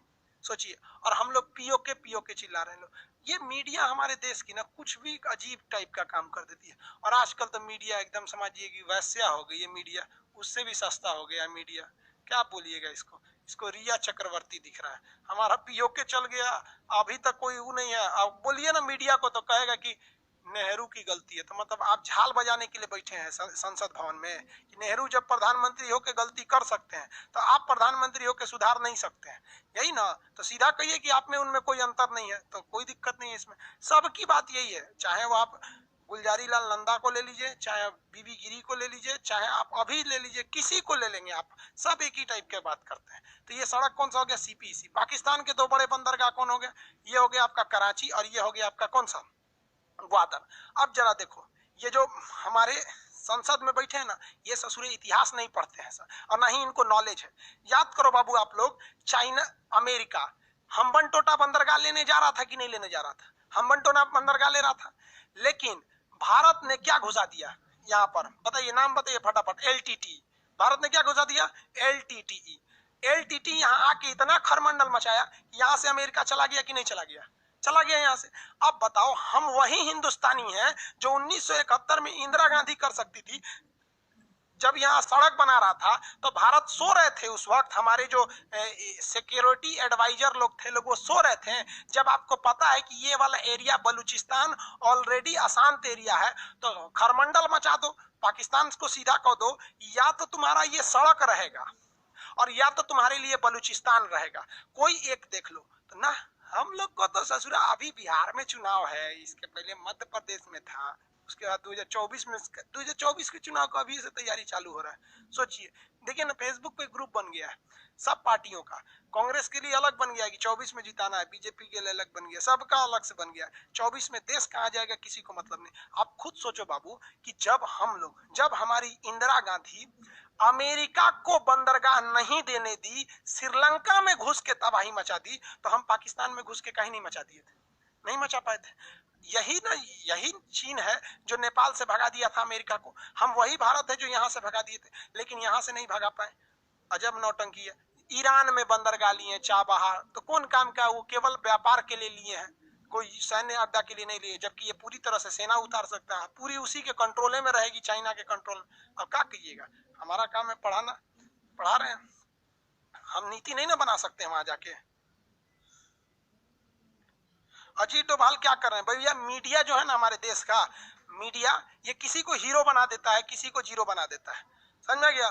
सोचिए। और हम लोग पीओके चिल्ला रहे हैं। लोग, ये मीडिया हमारे देश की ना कुछ भी अजीब टाइप का काम कर देती है। और आजकल तो मीडिया एकदम समझिए कि वैश्या हो गई है मीडिया, उससे भी सस्ता हो गया मीडिया। क्या बोलिएगा इसको? इसको रिया चक्रवर्ती दिख रहा है, हमारा पीओके चल गया, अभी तक कोई वो नहीं है। अब बोलिए ना मीडिया को तो कहेगा कि नेहरू की गलती है। तो मतलब आप झाल बजाने के लिए बैठे हैं संसद भवन में कि नेहरू जब प्रधानमंत्री होकर गलती कर सकते हैं तो आप प्रधानमंत्री होकर सुधार नहीं सकते हैं? यही ना? तो सीधा कहिए कि आप में उनमें कोई अंतर नहीं है, तो कोई दिक्कत नहीं है इसमें। सबकी बात यही है, चाहे वो आप गुलजारी लाल नंदा को ले लीजिए, चाहे बीबी गिरी को ले लीजिए, चाहे आप अभी ले लीजिए, किसी को ले लेंगे आप, सब एक ही टाइप के बात करते हैं। तो ये सड़क कौन सा हो गया? सीपीसी। पाकिस्तान के 2 बड़े बंदरगाह कौन हो गए? ये हो गया आपका कराची, और ये हो गया आपका कौन सा? ग्वादर। अब जरा देखो, ये जो हमारे संसद में बैठे हैं ना, ये ससुरे इतिहास नहीं पढ़ते हैं सर, और ना ही इनको नॉलेज है। याद करो बाबू आप लोग, चाइना, अमेरिका हम्बन टोटा बंदरगाह लेने जा रहा था कि नहीं लेने जा रहा था? हम्बन टोटा बंदरगाह ले रहा था, लेकिन भारत ने क्या घुसा दिया यहाँ पर? बताइए, नाम बताइए फटाफट। एलटीटी। भारत ने क्या घुसा दिया? एलटीटीई। एलटीटी यहाँ आके इतना खरमंडल मचाया, यहाँ से अमेरिका चला गया कि नहीं चला गया? चला गया यहाँ से। अब बताओ, हम वही हिंदुस्तानी हैं जो 1971 में इंदिरा गांधी कर सकती थी। जब यहाँ सड़क बना रहा था तो भारत सो रहे थे उस वक्त, हमारे जो सिक्योरिटी एडवाइजर लोग थे, लोग वो सो रहे थे। जब आपको पता है कि ये वाला एरिया बलूचिस्तान ऑलरेडी अशांत एरिया है, तो खरमंडल मचा दो, पाकिस्तान को सीधा कह दो, या तो तुम्हारा ये सड़क रहेगा और या तो तुम्हारे लिए बलूचिस्तान रहेगा, कोई एक देख लो। तो ना, हम लोग को तो ससुरा अभी बिहार में चुनाव है, इसके पहले मध्य प्रदेश में था, उसके बाद 2024 में, 2024 के चुनाव का अभी से तैयारी चालू हो रहा है। सोचिए, देखिए ना, फेसबुक पे ग्रुप बन गया है सब पार्टियों का। कांग्रेस के लिए अलग बन गया कि 24 में जिताना है, बीजेपी के लिए अलग बन गया, सबका अलग से बन गया। 24 में देश कहाँ जाएगा किसी को मतलब नहीं। आप खुद सोचो बाबू कि जब हमारी इंदिरा गांधी अमेरिका को बंदरगाह नहीं देने दी, श्रीलंका में घुस के तबाही मचा दी, तो हम पाकिस्तान में घुस के कहीं नहीं मचा दिए थे? नहीं मचा पाए थे। यही चीन है जो नेपाल से भगा दिया था अमेरिका को। हम वही भारत है जो यहाँ से भगा दिए थे, लेकिन यहाँ से नहीं भगा पाए। अजब नौटंकी है। ईरान में बंदरगाह लिए, चाबहार, तो कौन काम का? वो केवल व्यापार के लिए लिए हैं, कोई सैन्य अड्डा के लिए नहीं लिए। जबकि ये पूरी तरह से सेना उतार सकता है, पूरी उसी के कंट्रोले में रहेगी, चाइना के कंट्रोल। अब क्या कीजिएगा? हमारा काम है पढ़ाना, पढ़ा रहे हैं हम, नीति नहीं ना बना सकते वहां जाके। अजीत डोभाल क्या कर रहे हैं भैया? मीडिया जो है ना हमारे देश का मीडिया, ये किसी को हीरो बना देता है, किसी को जीरो बना देता है। समझ में गया?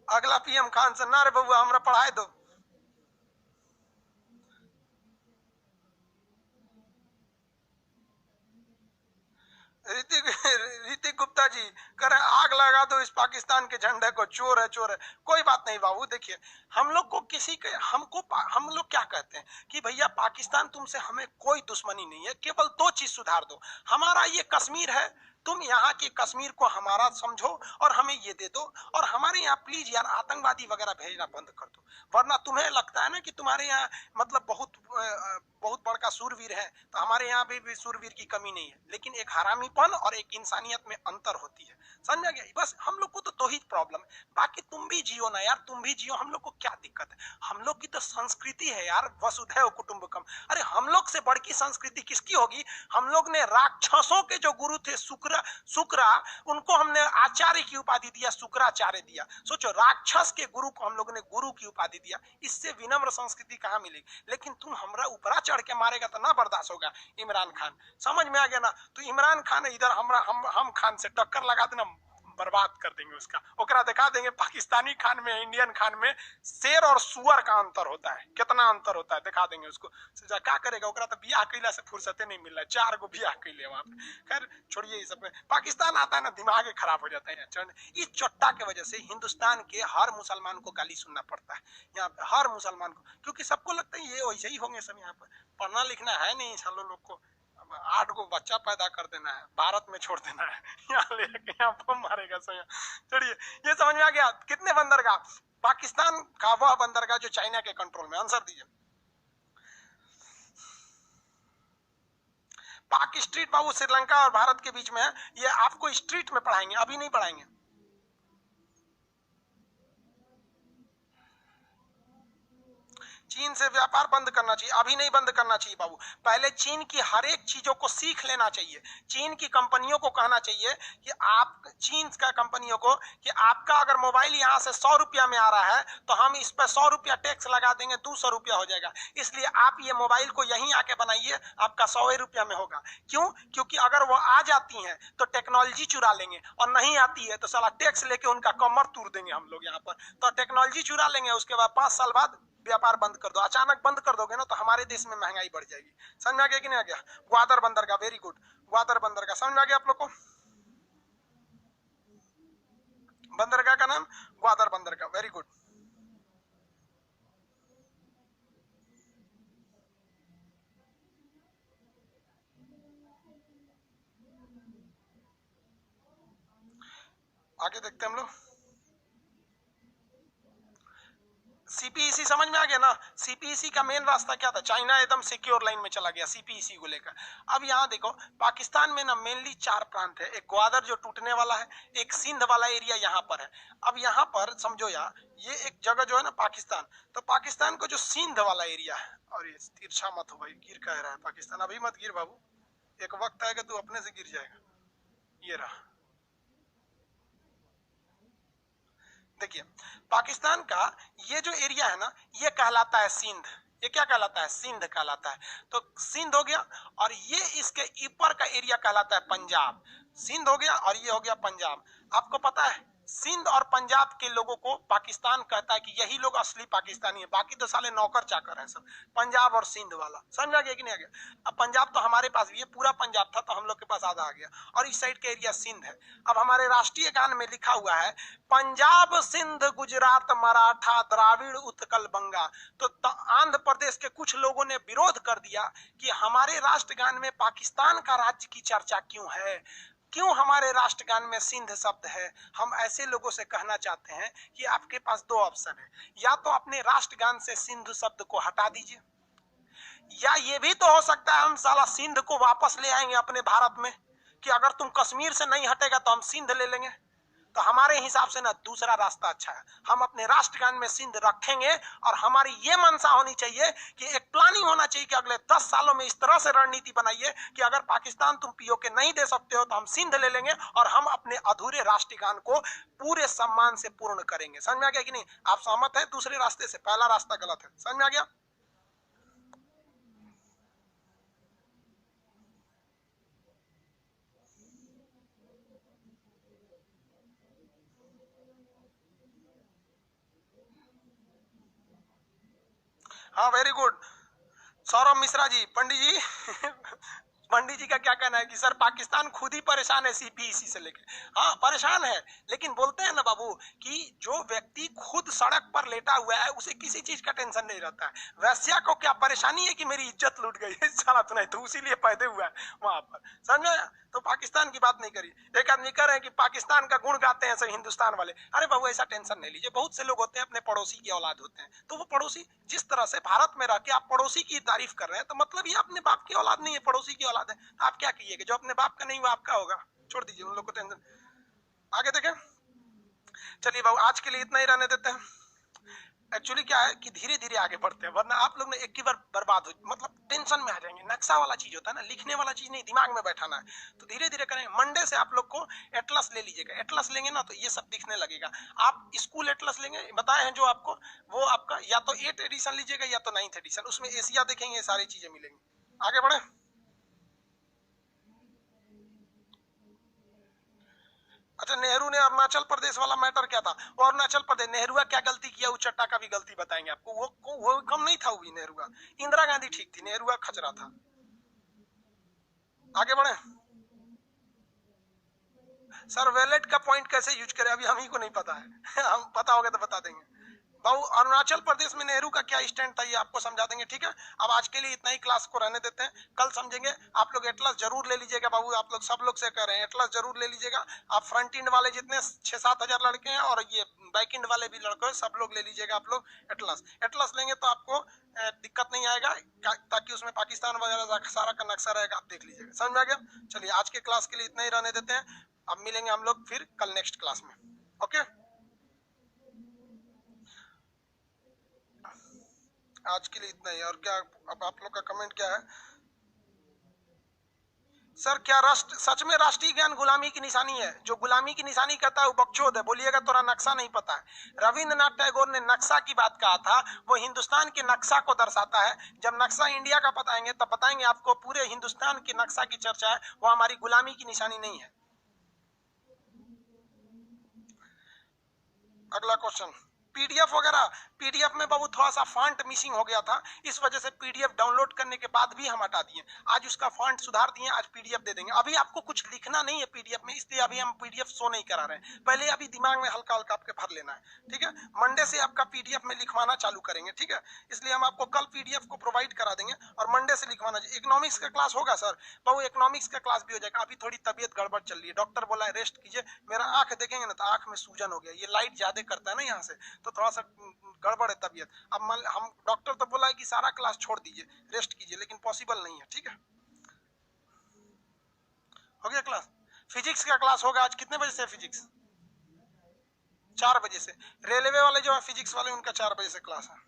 अगला पीएम खान से ना रे बउआ हमरा पढ़ाए दो। ऋतिक ऋतिक गुप्ता जी कह रहे आग लगा दो इस पाकिस्तान के झंडे को, चोर है चोर है। कोई बात नहीं बाबू, देखिए हम लोग को किसी के हम लोग क्या कहते हैं कि भैया पाकिस्तान तुमसे हमें कोई दुश्मनी नहीं है, केवल दो चीज सुधार दो। हमारा ये कश्मीर है, तुम यहाँ के कश्मीर को हमारा समझो और हमें ये दे दो, और हमारे यहाँ प्लीज यार आतंकवादी वगैरह भेजना बंद कर दो। वरना तुम्हें लगता है ना कि तुम्हारे यहाँ मतलब बहुत बड़का सूरवीर है, तो हमारे यहाँ भी सूरवीर की कमी नहीं है, लेकिन एक हरामीपन और एक इंसानियत में अंतर होती है, समझा गया? बस हम लोग को तो दो ही प्रॉब्लम है, बाकी तुम भी जियो ना यार, तुम भी जियो, हम लोग को क्या दिक्कत है? हम लोग की तो संस्कृति है यार, वसुधैव कुटुंबकम। अरे हम लोग से बढ़ की संस्कृति किसकी होगी? हम लोग ने राक्षसों के जो गुरु थे शुक्रा, उनको हमने आचार्य की उपाधि दिया, शुक्राचार्य दिया। सोचो, राक्षस के गुरु को हम लोग ने गुरु की उपाधि दिया, इससे विनम्र संस्कृति कहां मिलेगी? लेकिन तुम हमरा ऊपरा चढ़ के मारेगा तो ना बर्दाश्त होगा। इमरान खान, समझ में आ गया ना? तो इमरान खान इधर हम खान से टक्कर लगा देना, बर्बाद कर देंगे उसका, ओकरा दिखा देंगे पाकिस्तानी खान में इंडियन खान में शेर और सुअर का अंतर होता है, कितना अंतर होता है दिखा देंगे उसको। क्या करेगा? ओकरा तो बियाह कैला से फुर्सते नहीं मिल रहा है, 4 गो बियाह कैले वहां पे। खैर छोड़िए ये सब, पाकिस्तान आता है ना दिमाग खराब हो जाता है। इस चोट्टा के वजह से हिंदुस्तान के हर मुसलमान को गाली सुनना पड़ता है यहाँ पे, हर मुसलमान को, क्योंकि सबको लगता है ये वैसे ही होंगे सब। यहाँ पर पढ़ना लिखना है नहीं सालों लोग को, 8 गो बच्चा पैदा कर देना है, भारत में छोड़ देना है, यहाँ लेके यहाँ बम मारेगा सो। चलिए ये समझ में आ गया? कितने बंदरगाह? पाकिस्तान का वह बंदरगाह जो चाइना के कंट्रोल में। आंसर दीजिए। पाक स्ट्रीट बाबू श्रीलंका और भारत के बीच में है, ये आपको स्ट्रीट में पढ़ाएंगे, अभी नहीं पढ़ाएंगे। चीन से व्यापार बंद करना चाहिए, अभी नहीं बंद करना चाहिए बाबू, पहले चीन की हर एक चीजों को सीख लेना चाहिए। चीन की कंपनियों को कहना चाहिए कि आप, चीन का कंपनियों को, कि आपका अगर मोबाइल यहाँ से 100 रुपया में आ रहा है तो हम इस पर 100 रुपया टैक्स लगा देंगे, 200 रुपया हो जाएगा, इसलिए आप ये मोबाइल को यहीं आके बनाइए, आपका 100 रुपया में होगा। क्यों? क्योंकि अगर वो आ जाती हैं तो टेक्नोलॉजी चुरा लेंगे, और नहीं आती है तो साला टैक्स लेके उनका कमर तोड़ देंगे हम लोग यहाँ पर। तो टेक्नोलॉजी चुरा लेंगे, उसके बाद 5 साल बाद व्यापार बंद कर दो। अचानक बंद कर दोगे ना तो हमारे देश में महंगाई बढ़ जाएगी। समझ में आ गया कि नहीं आ गया? ग्वादर बंदरगाह, वेरी गुड, ग्वादर बंदरगाह समझ में आ गया आप लोग को? बंदरगाह का नाम ग्वादर बंदरगाह, वेरी गुड। आगे देखते हैं हम लोग। सीपीईसी समझ में आ गया ना? सीपीईसी का मेन रास्ता क्या था? चाइना एकदम सिक्योर लाइन में चला गया सीपीईसी को लेकर। अब यहाँ देखो, पाकिस्तान में ना मेनली 4 प्रांत है, एक ग्वादर जो टूटने वाला है, एक सिंध वाला एरिया यहाँ पर है। अब यहाँ पर समझो यार, ये एक जगह जो है ना पाकिस्तान, तो पाकिस्तान को जो सिंध वाला एरिया है, और ये तिरछा मत हो भाई, गिर कह रहा है पाकिस्तान, अभी मत गिर बाबू, एक वक्त आएगा तू अपने से गिर जाएगा। ये रहा, देखिए पाकिस्तान का ये जो एरिया है ना, ये कहलाता है सिंध। ये क्या कहलाता है? सिंध कहलाता है। तो सिंध हो गया, और ये इसके ऊपर का एरिया कहलाता है पंजाब। सिंध हो गया और ये हो गया पंजाब। आपको पता है सिंध और पंजाब के लोगों को पाकिस्तान कहता है कि यही लोग असली पाकिस्तानी है, बाकी तो साले नौकर चाकर हैं सब, पंजाब और सिंध वाला। समझ आ गया कि नहीं आ गया? अब पंजाब तो हमारे पास भी है, पूरा पंजाब था तो हम लोग के पास आधा आ गया, और इस साइड का एरिया सिंध है। अब हमारे राष्ट्रीय गान में लिखा हुआ है, पंजाब सिंध गुजरात मराठा द्राविड़ उत्कल बंगा। तो आंध्र प्रदेश के कुछ लोगों ने विरोध कर दिया कि हमारे राष्ट्रगान में पाकिस्तान का राज्य की चर्चा क्यों है, क्यों हमारे राष्ट्रगान में सिंध शब्द है। हम ऐसे लोगों से कहना चाहते हैं कि आपके पास 2 ऑप्शन है, या तो अपने राष्ट्रगान से सिंध शब्द को हटा दीजिए, या ये भी तो हो सकता है हम साला सिंध को वापस ले आएंगे अपने भारत में, कि अगर तुम कश्मीर से नहीं हटेगा तो हम सिंध ले लेंगे। तो हमारे हिसाब से ना दूसरा रास्ता अच्छा है, हम अपने राष्ट्रगान में सिंध रखेंगे, और हमारी ये मंशा होनी चाहिए कि एक प्लानिंग होना चाहिए कि अगले 10 सालों में इस तरह से रणनीति बनाइए कि अगर पाकिस्तान तुम पीओके नहीं दे सकते हो तो हम सिंध ले लेंगे, और हम अपने अधूरे राष्ट्रगान को पूरे सम्मान से पूर्ण करेंगे। समझ में आ गया कि नहीं? आप सहमत है दूसरे रास्ते से? पहला रास्ता गलत है, समझ में आ गया? हाँ वेरी गुड, सौरभ मिश्रा जी, पंडित जी पंडित जी का क्या कहना है कि सर पाकिस्तान खुद ही परेशान है सीपीईसी से लेके। हाँ परेशान है, लेकिन बोलते हैं ना बाबू कि जो व्यक्ति खुद सड़क पर लेटा हुआ है उसे किसी चीज का टेंशन नहीं रहता है। वैश्या को क्या परेशानी है कि मेरी इज्जत लूट गई है साला, तो नहीं तो उसीलिए पैदे हुआ है वहां पर, समझे। तो पाकिस्तान की बात नहीं करी। एक आदमी कह रहे हैं कि पाकिस्तान का गुण गाते हैं सब हिंदुस्तान वाले। अरे बाबू ऐसा टेंशन नहीं लीजिए, बहुत से लोग होते हैं अपने पड़ोसी की औलाद होते हैं, तो वो पड़ोसी जिस तरह से भारत में रह के आप पड़ोसी की तारीफ कर रहे हैं, तो मतलब ये अपने बाप की औलाद नहीं है, पड़ोसी की औलाद है। तो आप क्या कीजिएगा, जो अपने बाप का नहीं वो आपका होगा, छोड़ दीजिए उन लोग को टेंशन। आगे देखें, चलिए बाबू आज के लिए इतना ही रहने देते हैं। एक्चुअली क्या है कि धीरे धीरे आगे बढ़ते हैं, वरना आप लोग ने एक ही बार बर्बाद हो, मतलब टेंशन में आ जाएंगे। नक्शा वाला चीज होता है ना, लिखने वाला चीज नहीं, दिमाग में बैठाना है। तो धीरे धीरे करें। मंडे से आप लोग को एटलस ले लीजिएगा। एटलस लेंगे ना तो ये सब दिखने लगेगा। आप स्कूल एटलस लेंगे, बताए हैं जो आपको, वो आपका या तो 8 एडिशन लीजिएगा या तो 9th एडिशन, उसमें एशिया देखेंगे, सारी चीजें मिलेंगी। आगे बढ़े। अच्छा, नेहरू ने अरुणाचल प्रदेश वाला मैटर क्या था, वो अरुणाचल प्रदेश, नेहरू क्या गलती किया, उस चट्टा का भी गलती बताएंगे आपको। वो कम नहीं था, वो भी नेहरू। इंदिरा गांधी ठीक थी, नेहरू खचरा था। आगे बढ़े। सर वैलेट का पॉइंट कैसे यूज करें, अभी हम ही को नहीं पता है हम पता होगा तो बता देंगे। बाबू अरुणाचल प्रदेश में नेहरू का क्या स्टैंड था ये आपको समझा देंगे, ठीक है। अब आज के लिए इतना ही, क्लास को रहने देते हैं, कल समझेंगे। आप लोग एटलस जरूर ले लीजिएगा बाबू, आप लोग सब लोग से कह रहे हैं एटलस जरूर ले लीजिएगा। आप फ्रंट इंड वाले जितने 6-7 हजार लड़के हैं और ये बैक इंड वाले भी लड़के हैं, सब लोग ले लीजिएगा आप लोग एटलस। एटलस लेंगे तो आपको दिक्कत नहीं आएगा, ताकि उसमें पाकिस्तान वगैरह सारा का नक्शा रहेगा, आप देख लीजिएगा। समझ में आ गया। चलिए आज के क्लास के लिए इतना ही रहने देते हैं। अब मिलेंगे हम लोग फिर कल नेक्स्ट क्लास में। ओके, आज के लिए इतना ही। और क्या अब आप लोग का कमेंट क्या है। सर क्या राष्ट्र सच में राष्ट्रीय ज्ञान गुलामी की निशानी है? जो गुलामी की निशानी कहता है वो बकचोद है, बोलिएगा तोरा नक्शा नहीं पता है। रविंद्रनाथ टैगोर ने नक्शा की बात कहा था, वो हिंदुस्तान के नक्शा को दर्शाता है। जब नक्शा इंडिया का बताएंगे तब बताएंगे आपको पूरे हिंदुस्तान के नक्शा की चर्चा है, वो हमारी गुलामी की निशानी नहीं है। अगला क्वेश्चन, पीडीएफ वगैरह, पीडीएफ में बाबू थोड़ा सा फॉन्ट मिसिंग हो गया था, इस वजह से पीडीएफ डाउनलोड करने के बाद भी हम हटा दिए। आज उसका फॉन्ट सुधार दिए, आज पीडीएफ दे देंगे। अभी आपको कुछ लिखना नहीं है पीडीएफ में, इसलिए अभी हम पीडीएफ शो नहीं करा रहे हैं। पहले अभी दिमाग में हल्का हल्का आपके भर लेना है, ठीक है। मंडे से आपका पीडीएफ में लिखवाना चालू करेंगे, ठीक है। इसलिए हम आपको कल पीडीएफ को प्रोवाइड करा देंगे और मंडे से लिखवाना। इकोनॉमिक्स का क्लास होगा सर, बाबू इकोनॉमिक्स का क्लास भी हो जाएगा। अभी थोड़ी तबियत गड़बड़ चल रही है, डॉक्टर बोला है रेस्ट कीजिए। मेरा आंख देखेंगे ना तो आंख में सूजन हो गया, ये लाइट ज्यादा करता है ना यहाँ से, तो थोड़ा सा गड़बड़ है तबियत। अब हम डॉक्टर तो बोला है कि सारा क्लास छोड़ दीजिए, रेस्ट कीजिए, लेकिन पॉसिबल नहीं है, ठीक है। हो गया क्लास। फिजिक्स का क्लास होगा आज कितने बजे से? फिजिक्स 4 बजे से। रेलवे वाले जो है फिजिक्स वाले, उनका 4 बजे से क्लास है।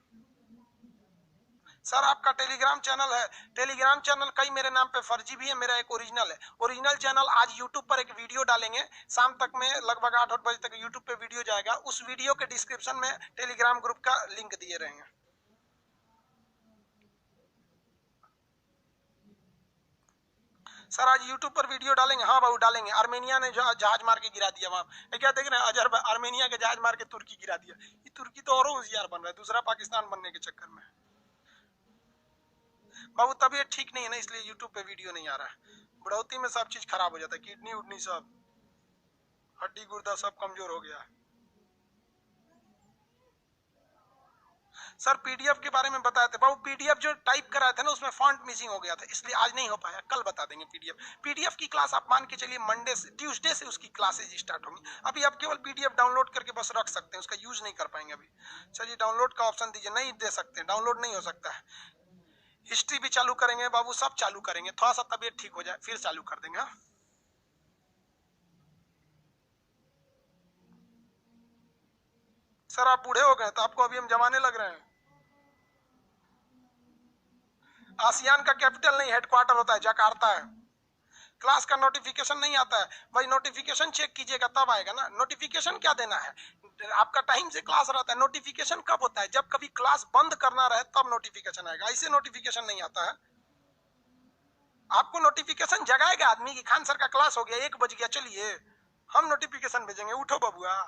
सर आपका टेलीग्राम चैनल है, टेलीग्राम चैनल कई मेरे नाम पे फर्जी भी है, मेरा एक ओरिजिनल है। ओरिजिनल चैनल आज यूट्यूब पर एक वीडियो डालेंगे शाम तक में, लगभग 8 बजे तक यूट्यूब पे वीडियो जाएगा। उस वीडियो के डिस्क्रिप्शन में टेलीग्राम ग्रुप का लिंक दिए रहेंगे। सर आज यूट्यूब पर वीडियो डालेंगे, हाँ बाबू डालेंगे। आर्मेनिया ने जहाज मार के गिरा दिया वहां, क्या देख रहे हैं, अजर आर्मेनिया के जहाज मार के तुर्की गिरा दिया। ये तुर्की तो और होशियार बन रहा है दूसरा पाकिस्तान बनने के चक्कर में। बाबू तबीयत ठीक नहीं है ना, इसलिए यूट्यूब पे वीडियो नहीं आ रहा है। बुढ़ौती में सब चीज खराब हो जाता है, किडनी उडनी सब, हड्डी गुर्दा सब कमजोर हो गया है। सर पीडीएफ के बारे में बताए थे बाबू, पीडीएफ जो टाइप कराए थे ना उसमें फॉन्ट मिसिंग हो गया था, इसलिए आज नहीं हो पाया, कल बता देंगे पीडीएफ। पीडीएफ की क्लास आप मान के चलिए मंडे से, ट्यूसडे से उसकी क्लासेज स्टार्ट होंगी। अभी आप केवल पीडीएफ डाउनलोड करके बस रख सकते हैं, उसका यूज नहीं कर पाएंगे अभी। चलिए डाउनलोड का ऑप्शन दीजिए, नहीं दे सकते, डाउनलोड नहीं हो सकता है। हिस्ट्री भी चालू करेंगे बाबू, सब चालू करेंगे, थोड़ा सा तबियत ठीक हो जाए फिर चालू कर देंगे। हाँ सर आप बूढ़े हो गए तो आपको अभी हम जमाने लग रहे हैं। आसियान का कैपिटल नहीं, हेडक्वार्टर होता है जकार्ता है। क्लास का नोटिफिकेशन नहीं आता है भाई, नोटिफिकेशन चेक कीजिएगा तब आएगा ना। नोटिफिकेशन क्या देना है, आपका टाइम से क्लास रहता है। नोटिफिकेशन कब होता है, जब कभी क्लास बंद करना रहे तब नोटिफिकेशन आएगा, ऐसे नोटिफिकेशन नहीं आता है। आपको नोटिफिकेशन जगाएगा आदमी की खान सर का क्लास हो गया, 1 बज गया, चलिए हम नोटिफिकेशन भेजेंगे, उठो बबुआ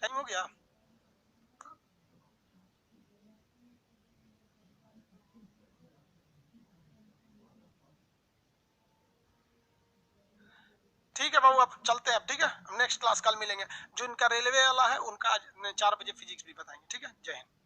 टाइम हो गया। ठीक है बाबू, अब चलते हैं अब, ठीक है, हम नेक्स्ट क्लास कल मिलेंगे। जो इनका रेलवे वाला है उनका आज 4 बजे फिजिक्स भी बताएंगे, ठीक है। जय हिंद।